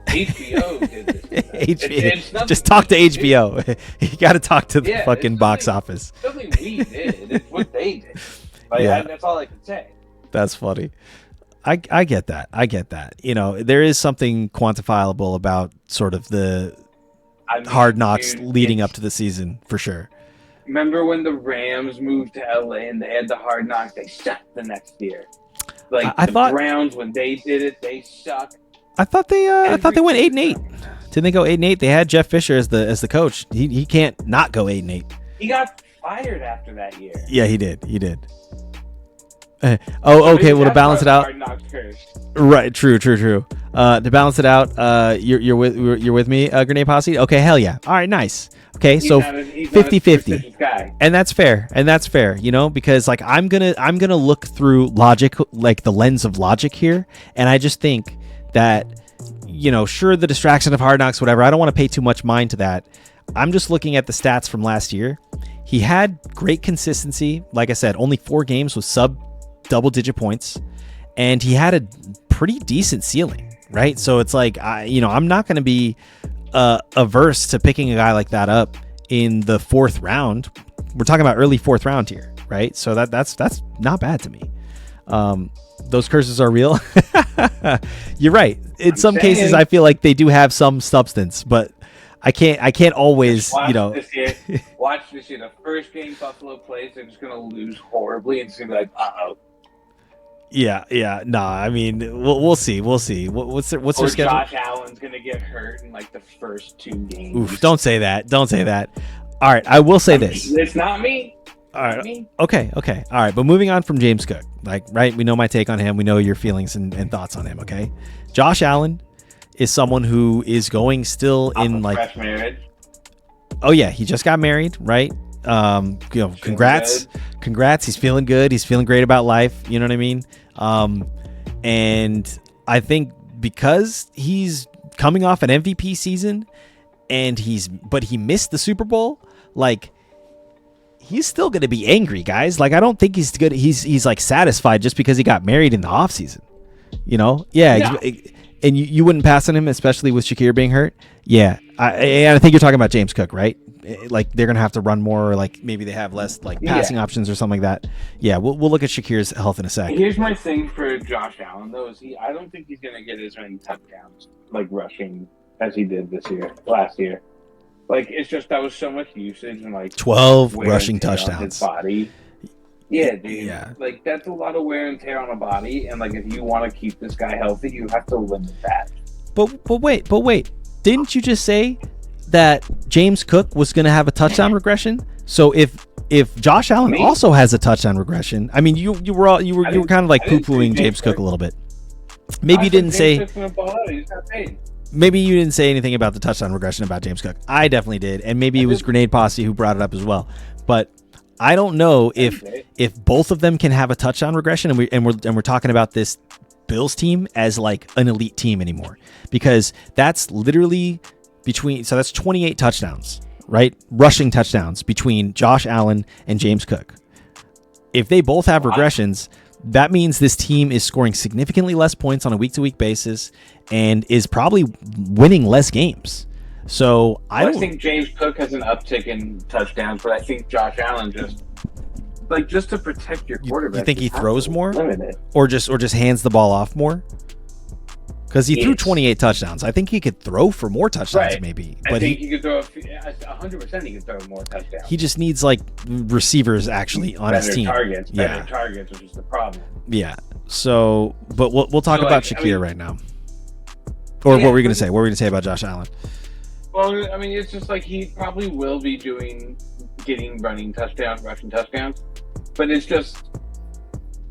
HBO did this. HBO. Just talk to HBO. You got to talk to the fucking box office. It's nothing we did. It's what they did. That's all I can say. That's funny. I get that. There is something quantifiable about sort of the Hard Knocks leading up to the season, for sure. Remember when the Rams moved to LA and they had the Hard Knocks? They sucked the next year. Browns, when they did it, they sucked. I thought they went 8-8. Didn't they go 8-8? They had Jeff Fisher as the coach. He can't not go 8-8. He got fired after that year. Yeah, he did. Okay. Well, to balance it out, right? True. To balance it out, you're with me, Grenade Posse. Okay, hell yeah. All right, nice. Okay, so 50-50, and that's fair. Because like I'm gonna look through logic, like the lens of logic here, and I just think that sure, the distraction of Hard Knocks, whatever. I don't want to pay too much mind to that. I'm just looking at the stats from last year. He had great consistency. Like I said, only 4 games with sub double-digit points, and he had a pretty decent ceiling, right? So it's like I'm not going to be averse to picking a guy like that up in the 4th round. We're talking about early 4th round here, right? So that's not bad to me. Those curses are real. You're right. In some saying. cases, I feel like they do have some substance, but I can't always, Watch this year. The first game Buffalo plays, they're just gonna lose horribly, and it's gonna be like, uh-oh. Yeah. No, I mean, we'll see. What's their schedule? Josh Allen's gonna get hurt in like the first 2 games. Oof! Don't say that. All right, I will say this. It's not me. All right. Okay. All right. But moving on from James Cook, right? We know my take on him. We know your feelings and thoughts on him. Okay. Josh Allen is someone who is going still in like fresh marriage. Oh yeah, he just got married, right? Congrats. He's feeling good. He's feeling great about life. You know what I mean? And I think because he's coming off an MVP season and but he missed the Super Bowl, like he's still going to be angry, guys. Like I don't think he's good. He's like satisfied just because he got married in the off season. You know? Yeah. And you wouldn't pass on him, especially with Shakir being hurt. Yeah. I think you're talking about James Cook, right? Like they're going to have to run more, or like maybe they have less like passing options or something like that. Yeah. We'll look at Shakir's health in a sec. Here's my thing for Josh Allen though, I don't think he's going to get as many touchdowns like rushing as he did last year. Like it's just that was so much usage and like 12 rushing touchdowns. His body. Yeah, dude. Yeah. Like that's a lot of wear and tear on a body, and like if you want to keep this guy healthy, you have to limit that. But wait. Didn't you just say that James Cook was going to have a touchdown regression? So if Josh Allen also has a touchdown regression, I mean you were kind of like poo-pooing James Cook a little bit. Maybe you didn't say. Maybe you didn't say anything about the touchdown regression about James Cook. I definitely did, and maybe it was Grenade Posse who brought it up as well. But I don't know if both of them can have a touchdown regression, and we're talking about this Bills team as like an elite team anymore, because that's literally that's 28 touchdowns, right? Rushing touchdowns between Josh Allen and James Cook. If they both have regressions, that means this team is scoring significantly less points on a week-to-week basis and is probably winning less games. So I think James Cook has an uptick in touchdowns, but I think Josh Allen just to protect your quarterback. You think he throws more, or just hands the ball off more? Because he threw 28 touchdowns. I think he could throw for more touchdowns, maybe. But I think he could throw 100%. He could throw more touchdowns. He just needs like receivers actually on his team. Better targets, which is the problem. Yeah. So, but we'll talk about Shakir right now. Or what were we going to say? What were we going to say about Josh Allen? Well, I mean, it's just like he probably will be getting rushing touchdowns, but it's just.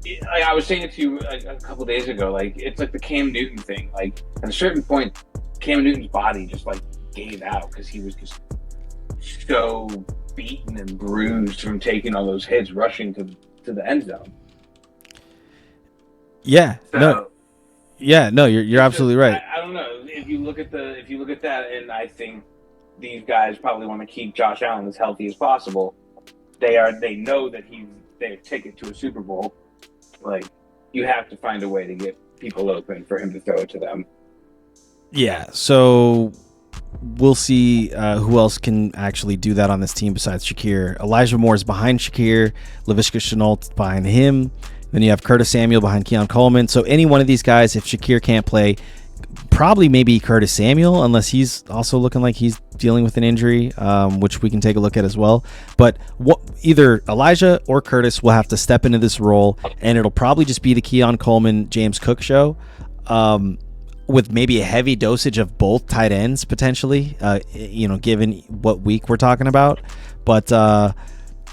Like I was saying it to you a couple days ago, like it's like the Cam Newton thing. Like at a certain point, Cam Newton's body just like gave out because he was just so beaten and bruised from taking all those hits, rushing to the end zone. Yeah, so, you're absolutely right. I don't know if you look at that, and I think these guys probably want to keep Josh Allen as healthy as possible. They know that he's their ticket to a Super Bowl. Like, you have to find a way to get people open for him to throw it to them. Yeah, so we'll see who else can actually do that on this team besides Shakir. Elijah Moore is behind Shakir. Laviska Shenault behind him. Then you have Curtis Samuel behind Keon Coleman. So any one of these guys, if Shakir can't play, probably maybe Curtis Samuel, unless he's also looking like he's dealing with an injury, which we can take a look at as well. But either Elijah or Curtis will have to step into this role, and it'll probably just be the Keon Coleman, James Cook show, with maybe a heavy dosage of both tight ends potentially, given what week we're talking about. But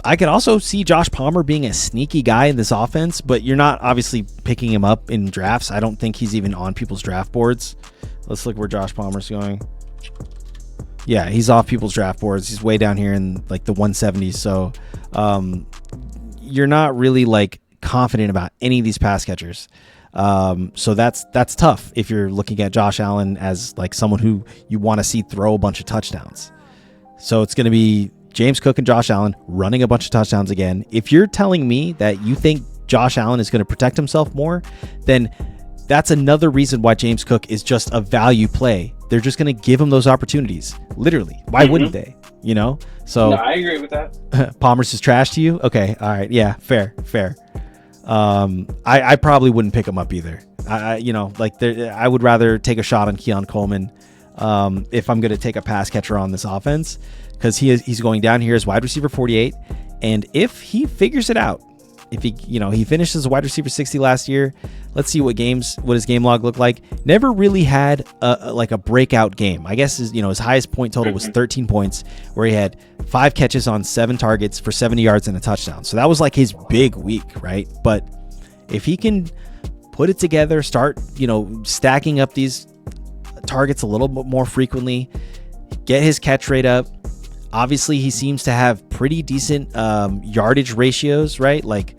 I could also see Josh Palmer being a sneaky guy in this offense, but you're not obviously picking him up in drafts. I don't think he's even on people's draft boards. Let's look where Josh Palmer's going. Yeah, he's off people's draft boards. He's way down here in like the 170s. So you're not really like confident about any of these pass catchers. So that's tough if you're looking at Josh Allen as like someone who you want to see throw a bunch of touchdowns. So it's going to be James Cook and Josh Allen running a bunch of touchdowns again. If you're telling me that you think Josh Allen is going to protect himself more, then that's another reason why James Cook is just a value play. They're just going to give him those opportunities. Literally. Why wouldn't they? So no, I agree with that. Palmer's is trash to you? Okay. All right. Yeah. Fair. I probably wouldn't pick him up either. I would rather take a shot on Keon Coleman if I'm going to take a pass catcher on this offense, because he's going down here as wide receiver 48, and if he figures it out, if he finished as a wide receiver 60 last year, let's see what his game log looked like. Never really had a breakout game. I guess his highest point total was 13 points, where he had 5 catches on 7 targets for 70 yards and a touchdown. So that was like his big week, right? But if he can put it together, start stacking up these targets a little bit more frequently, get his catch rate up. Obviously, he seems to have pretty decent yardage ratios, right? Like,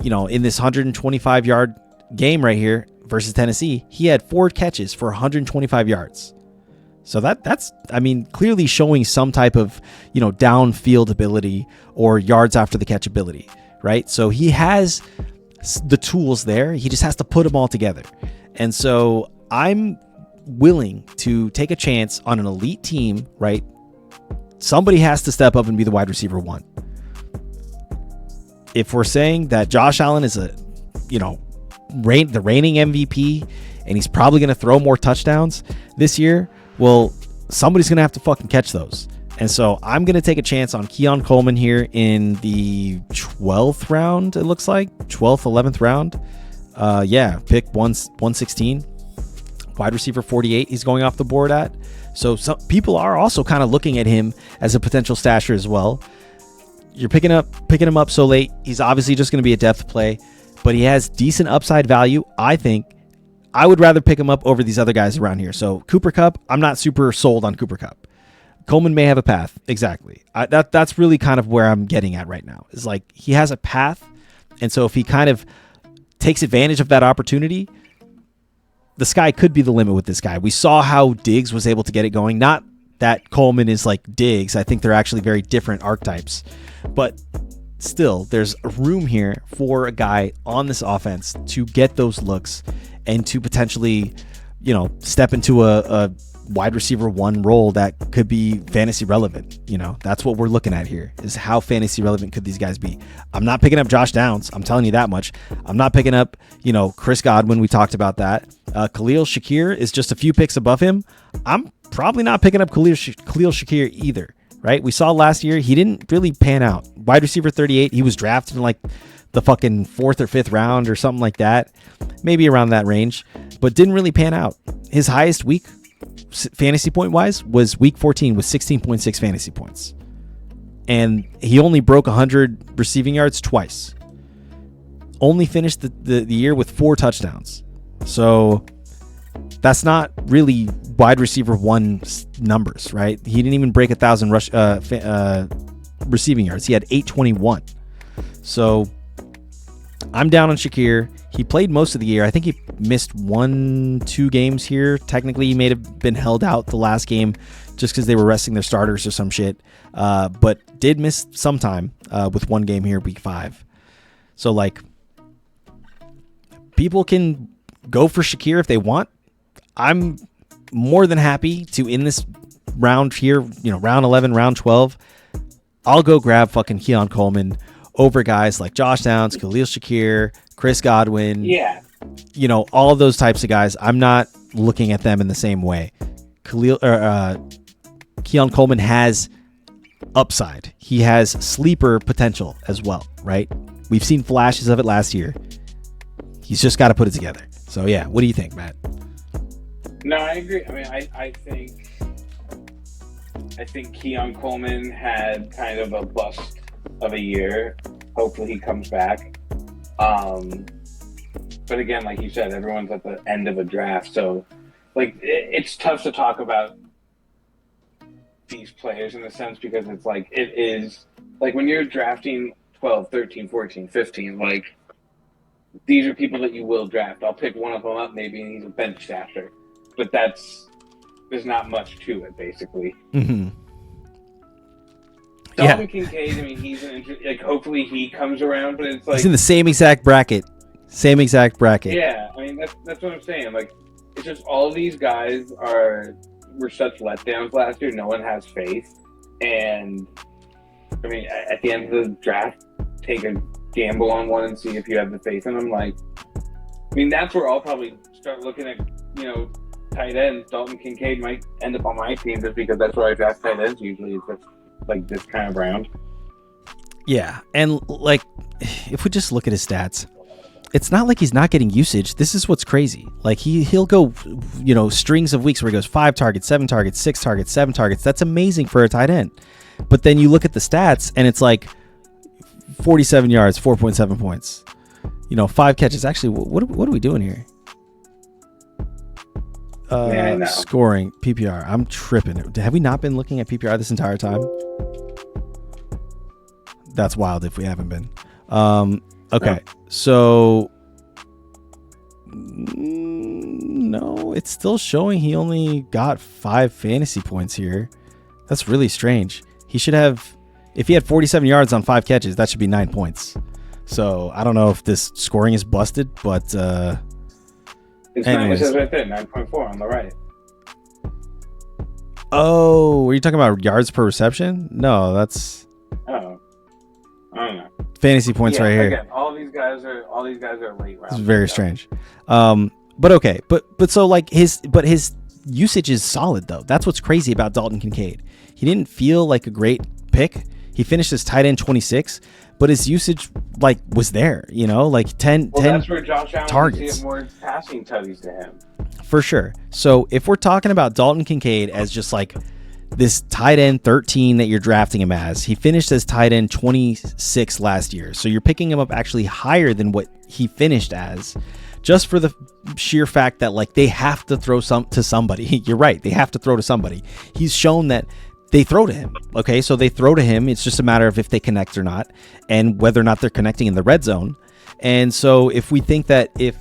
in this 125-yard game right here versus Tennessee, he had 4 catches for 125 yards. So that's clearly showing some type of, downfield ability or yards after the catch ability, right? So he has the tools there. He just has to put them all together. And so I'm willing to take a chance on an elite team, right? Somebody has to step up and be the wide receiver 1. If we're saying that Josh Allen is the reigning MVP and he's probably going to throw more touchdowns this year, well, somebody's going to have to fucking catch those. And so I'm going to take a chance on Keon Coleman here in the 12th round, it looks like. 12th, 11th round. Pick 116. Wide receiver 48 he's going off the board at. So some people are also kind of looking at him as a potential stasher as well. You're picking him up so late. He's obviously just going to be a depth play, but he has decent upside value. I think I would rather pick him up over these other guys around here. So Cooper Kupp, I'm not super sold on Cooper Kupp. Coleman may have a path. Exactly. That's really kind of where I'm getting at right now. Is like he has a path, and so if he kind of takes advantage of that opportunity, the sky could be the limit with this guy. We saw how Diggs was able to get it going. Not that Coleman is like Diggs. I think they're actually very different archetypes. But still, there's room here for a guy on this offense to get those looks and to potentially, step into a wide receiver 1 role that could be fantasy relevant. That's what we're looking at here, is how fantasy relevant could these guys be. I'm not picking up Josh Downs. I'm telling you that much. I'm not picking up, Chris Godwin. We talked about that. Khalil Shakir is just a few picks above him. I'm probably not picking up Khalil Shakir either, right? We saw last year, he didn't really pan out. Wide receiver 38, he was drafted in like the fucking 4th or 5th round or something like that. Maybe around that range, but didn't really pan out. His highest week, fantasy point wise, was week 14 with 16.6 fantasy points, and he only broke 100 receiving yards twice. Only finished the year with 4 touchdowns. So that's not really wide receiver 1 numbers, right? He didn't even break 1,000 receiving yards. He had 821. So I'm down on Shakir. He played most of the year. I think he missed 1-2 games here. Technically, he may have been held out the last game just because they were resting their starters or some shit. But did miss some time with 1 game here, week 5. So, like, people can go for Shakir if they want. I'm more than happy to, in this round here, round 11, round 12, I'll go grab fucking Keon Coleman over guys like Josh Downs, Khalil Shakir, Chris Godwin. Yeah. All of those types of guys. I'm not looking at them in the same way. Keon Coleman has upside. He has sleeper potential as well, right? We've seen flashes of it last year. He's just got to put it together. So, yeah, what do you think, Matt? No, I agree. I mean, I think Keon Coleman had kind of a bust of a year. Hopefully he comes back. But again, like you said, everyone's at the end of a draft. So, like, it's tough to talk about these players in a sense, because it's like, it is like when you're drafting 12, 13, 14, 15, like, these are people that you will draft. I'll pick one of them up maybe, and he's a bench staffer. But there's not much to it, basically. Mm-hmm. Dalvin Kincaid, I mean, he's hopefully he comes around, but it's like, he's in the same exact bracket. Yeah, I mean, that's what I'm saying. Like, it's just all these guys were such letdowns last year. No one has faith. And, I mean, at the end of the draft, take a gamble on one and see if you have the faith in them. Like, I mean, that's where I'll probably start looking at, tight ends. Dalton Kincaid might end up on my team just because that's where I draft tight ends usually. It's just like this kind of round. Yeah, and like if we just look at his stats, it's not like he's not getting usage. This is what's crazy. Like he'll go, strings of weeks where he goes 5 targets, 7 targets, 6 targets, 7 targets. That's amazing for a tight end. But then you look at the stats and it's like 47 yards, 4.7 points. 5 catches. Actually, what are we doing here? Scoring PPR. I'm tripping. Have we not been looking at PPR this entire time? That's wild if we haven't been. Okay, so no, it's still showing he only got 5 fantasy points here. That's really strange. He should have, if he had 47 yards on 5 catches, that should be 9 points. So I don't know if this scoring is busted, but it says right there, 9.4 on the right. Oh, are you talking about yards per reception? No, that's. Oh, I don't know. Fantasy points right here. Again, all these guys are late round. It's very strange. But okay, but so like his usage is solid though. That's what's crazy about Dalton Kincaid. He didn't feel like a great pick. He finished as tight end 26, but his usage like was there, like 10 that's where Josh Allen targets. See more passing tutties to him. For sure. So if we're talking about Dalton Kincaid as just like this tight end 13 that you're drafting him as, he finished as tight end 26 last year. So you're picking him up actually higher than what he finished as, just for the sheer fact that like they have to throw to somebody. You're right. They have to throw to somebody. He's shown that they throw to him. Okay. So they throw to him. It's just a matter of if they connect or not and whether or not they're connecting in the red zone. And so if we think that if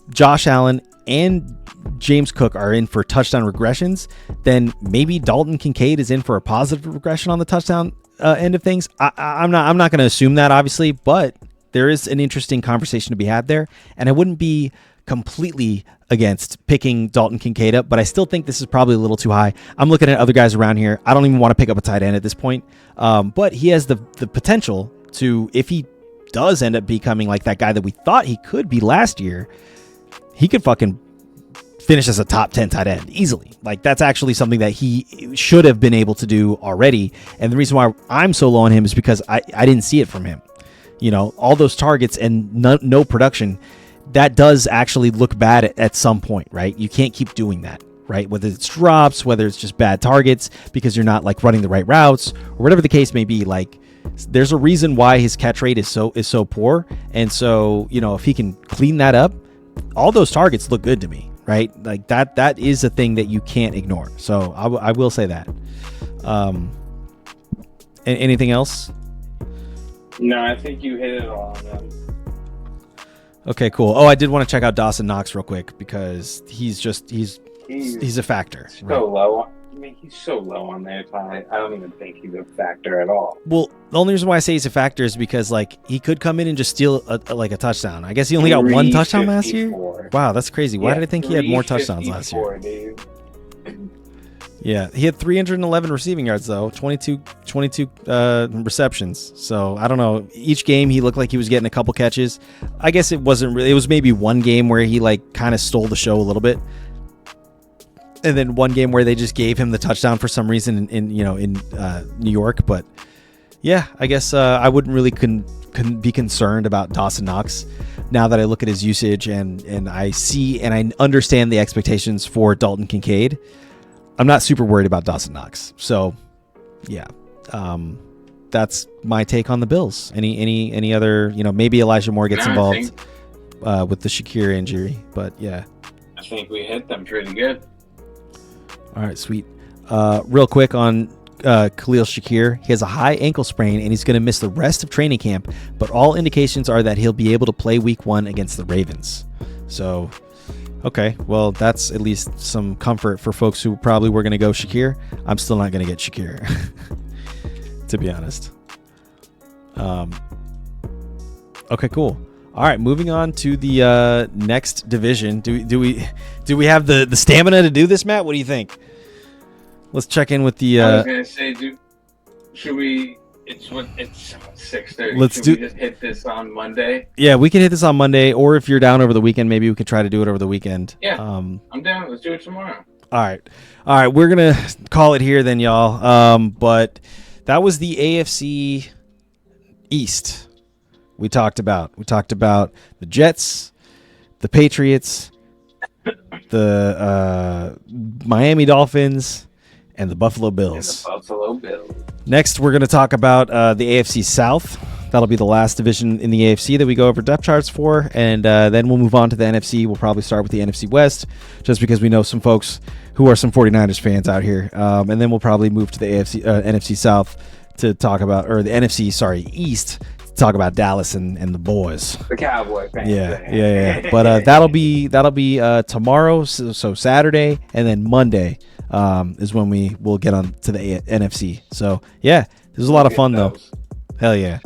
Josh Allen and James Cook are in for touchdown regressions, then maybe Dalton Kincaid is in for a positive regression on the touchdown end of things. I'm not going to assume that, obviously, but there is an interesting conversation to be had there, and I wouldn't be completely against picking Dalton Kincaid up, but I still think this is probably a little too high. I'm looking at other guys around here. I don't even want to pick up a tight end at this point, but he has the potential to, if he does end up becoming like that guy that we thought he could be last year, he could fucking finish as a top 10 tight end easily. Like that's actually something that he should have been able to do already. And the reason why I'm so low on him is because I didn't see it from him. All those targets and no production, that does actually look bad at some point, right? You can't keep doing that, right? Whether it's drops, whether it's just bad targets because you're not like running the right routes or whatever the case may be. Like there's a reason why his catch rate is so poor. And so, if he can clean that up, all those targets look good to me, right? Like that is a thing that you can't ignore. So I will say that. Anything else? No, I think you hit it all on them. Okay, cool. Oh, I did want to check out Dawson Knox real quick because he's a factor. So right? Low. I mean, he's so low on there. I don't even think he's a factor at all. Well, the only reason why I say he's a factor is because like he could come in and just steal a touchdown. I guess he only got 1 touchdown last year. Wow, that's crazy. Why did I think he had more touchdowns last year? Dude. Yeah, he had 311 receiving yards though, 22 receptions. So I don't know. Each game he looked like he was getting a couple catches. I guess it wasn't really. It was maybe one game where he like kind of stole the show a little bit. And then one game where they just gave him the touchdown for some reason in New York. But yeah, I guess I wouldn't really be concerned about Dawson Knox now that I look at his usage and I see and I understand the expectations for Dalton Kincaid. I'm not super worried about Dawson Knox. So yeah, that's my take on the Bills. Any other, maybe Elijah Moore gets involved with the Shakir injury, but yeah. I think we hit them pretty good. All right, sweet. Real quick on Khalil Shakir. He has a high ankle sprain, and he's going to miss the rest of training camp, but all indications are that he'll be able to play week 1 against the Ravens. So, okay, well, that's at least some comfort for folks who probably were going to go Shakir. I'm still not going to get Shakir, to be honest. Okay, cool. All right, moving on to the next division. Do we have the stamina to do this, Matt? What do you think? Let's check in with the. I was gonna say, should we It's 6:30. Let's Should do- we just hit this on Monday? Yeah, we can hit this on Monday, or if you're down over the weekend, maybe we could try to do it over the weekend. Yeah. I'm down. Let's do it tomorrow. All right. We're gonna call it here then, y'all. But that was the AFC East. We talked about the Jets, the Patriots, the Miami Dolphins, and the Buffalo Bills. Next, we're going to talk about the AFC South. That'll be the last division in the AFC that we go over depth charts for, and then we'll move on to the NFC. We'll probably start with the NFC West, just because we know some folks who are some 49ers fans out here, and then we'll probably move to the NFC South to talk about, or the NFC, East, to talk about Dallas and the boys. The Cowboy fans. Yeah. But that'll be tomorrow, so Saturday, and then Monday is when we will get on to the NFC. So yeah, this was a lot of fun though. Hell yeah.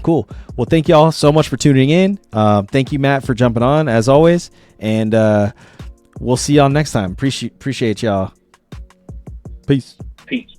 Cool. Well, thank you all so much for tuning in. Thank you, Matt, for jumping on as always, and we'll see y'all next time. Appreciate y'all. Peace. Peace.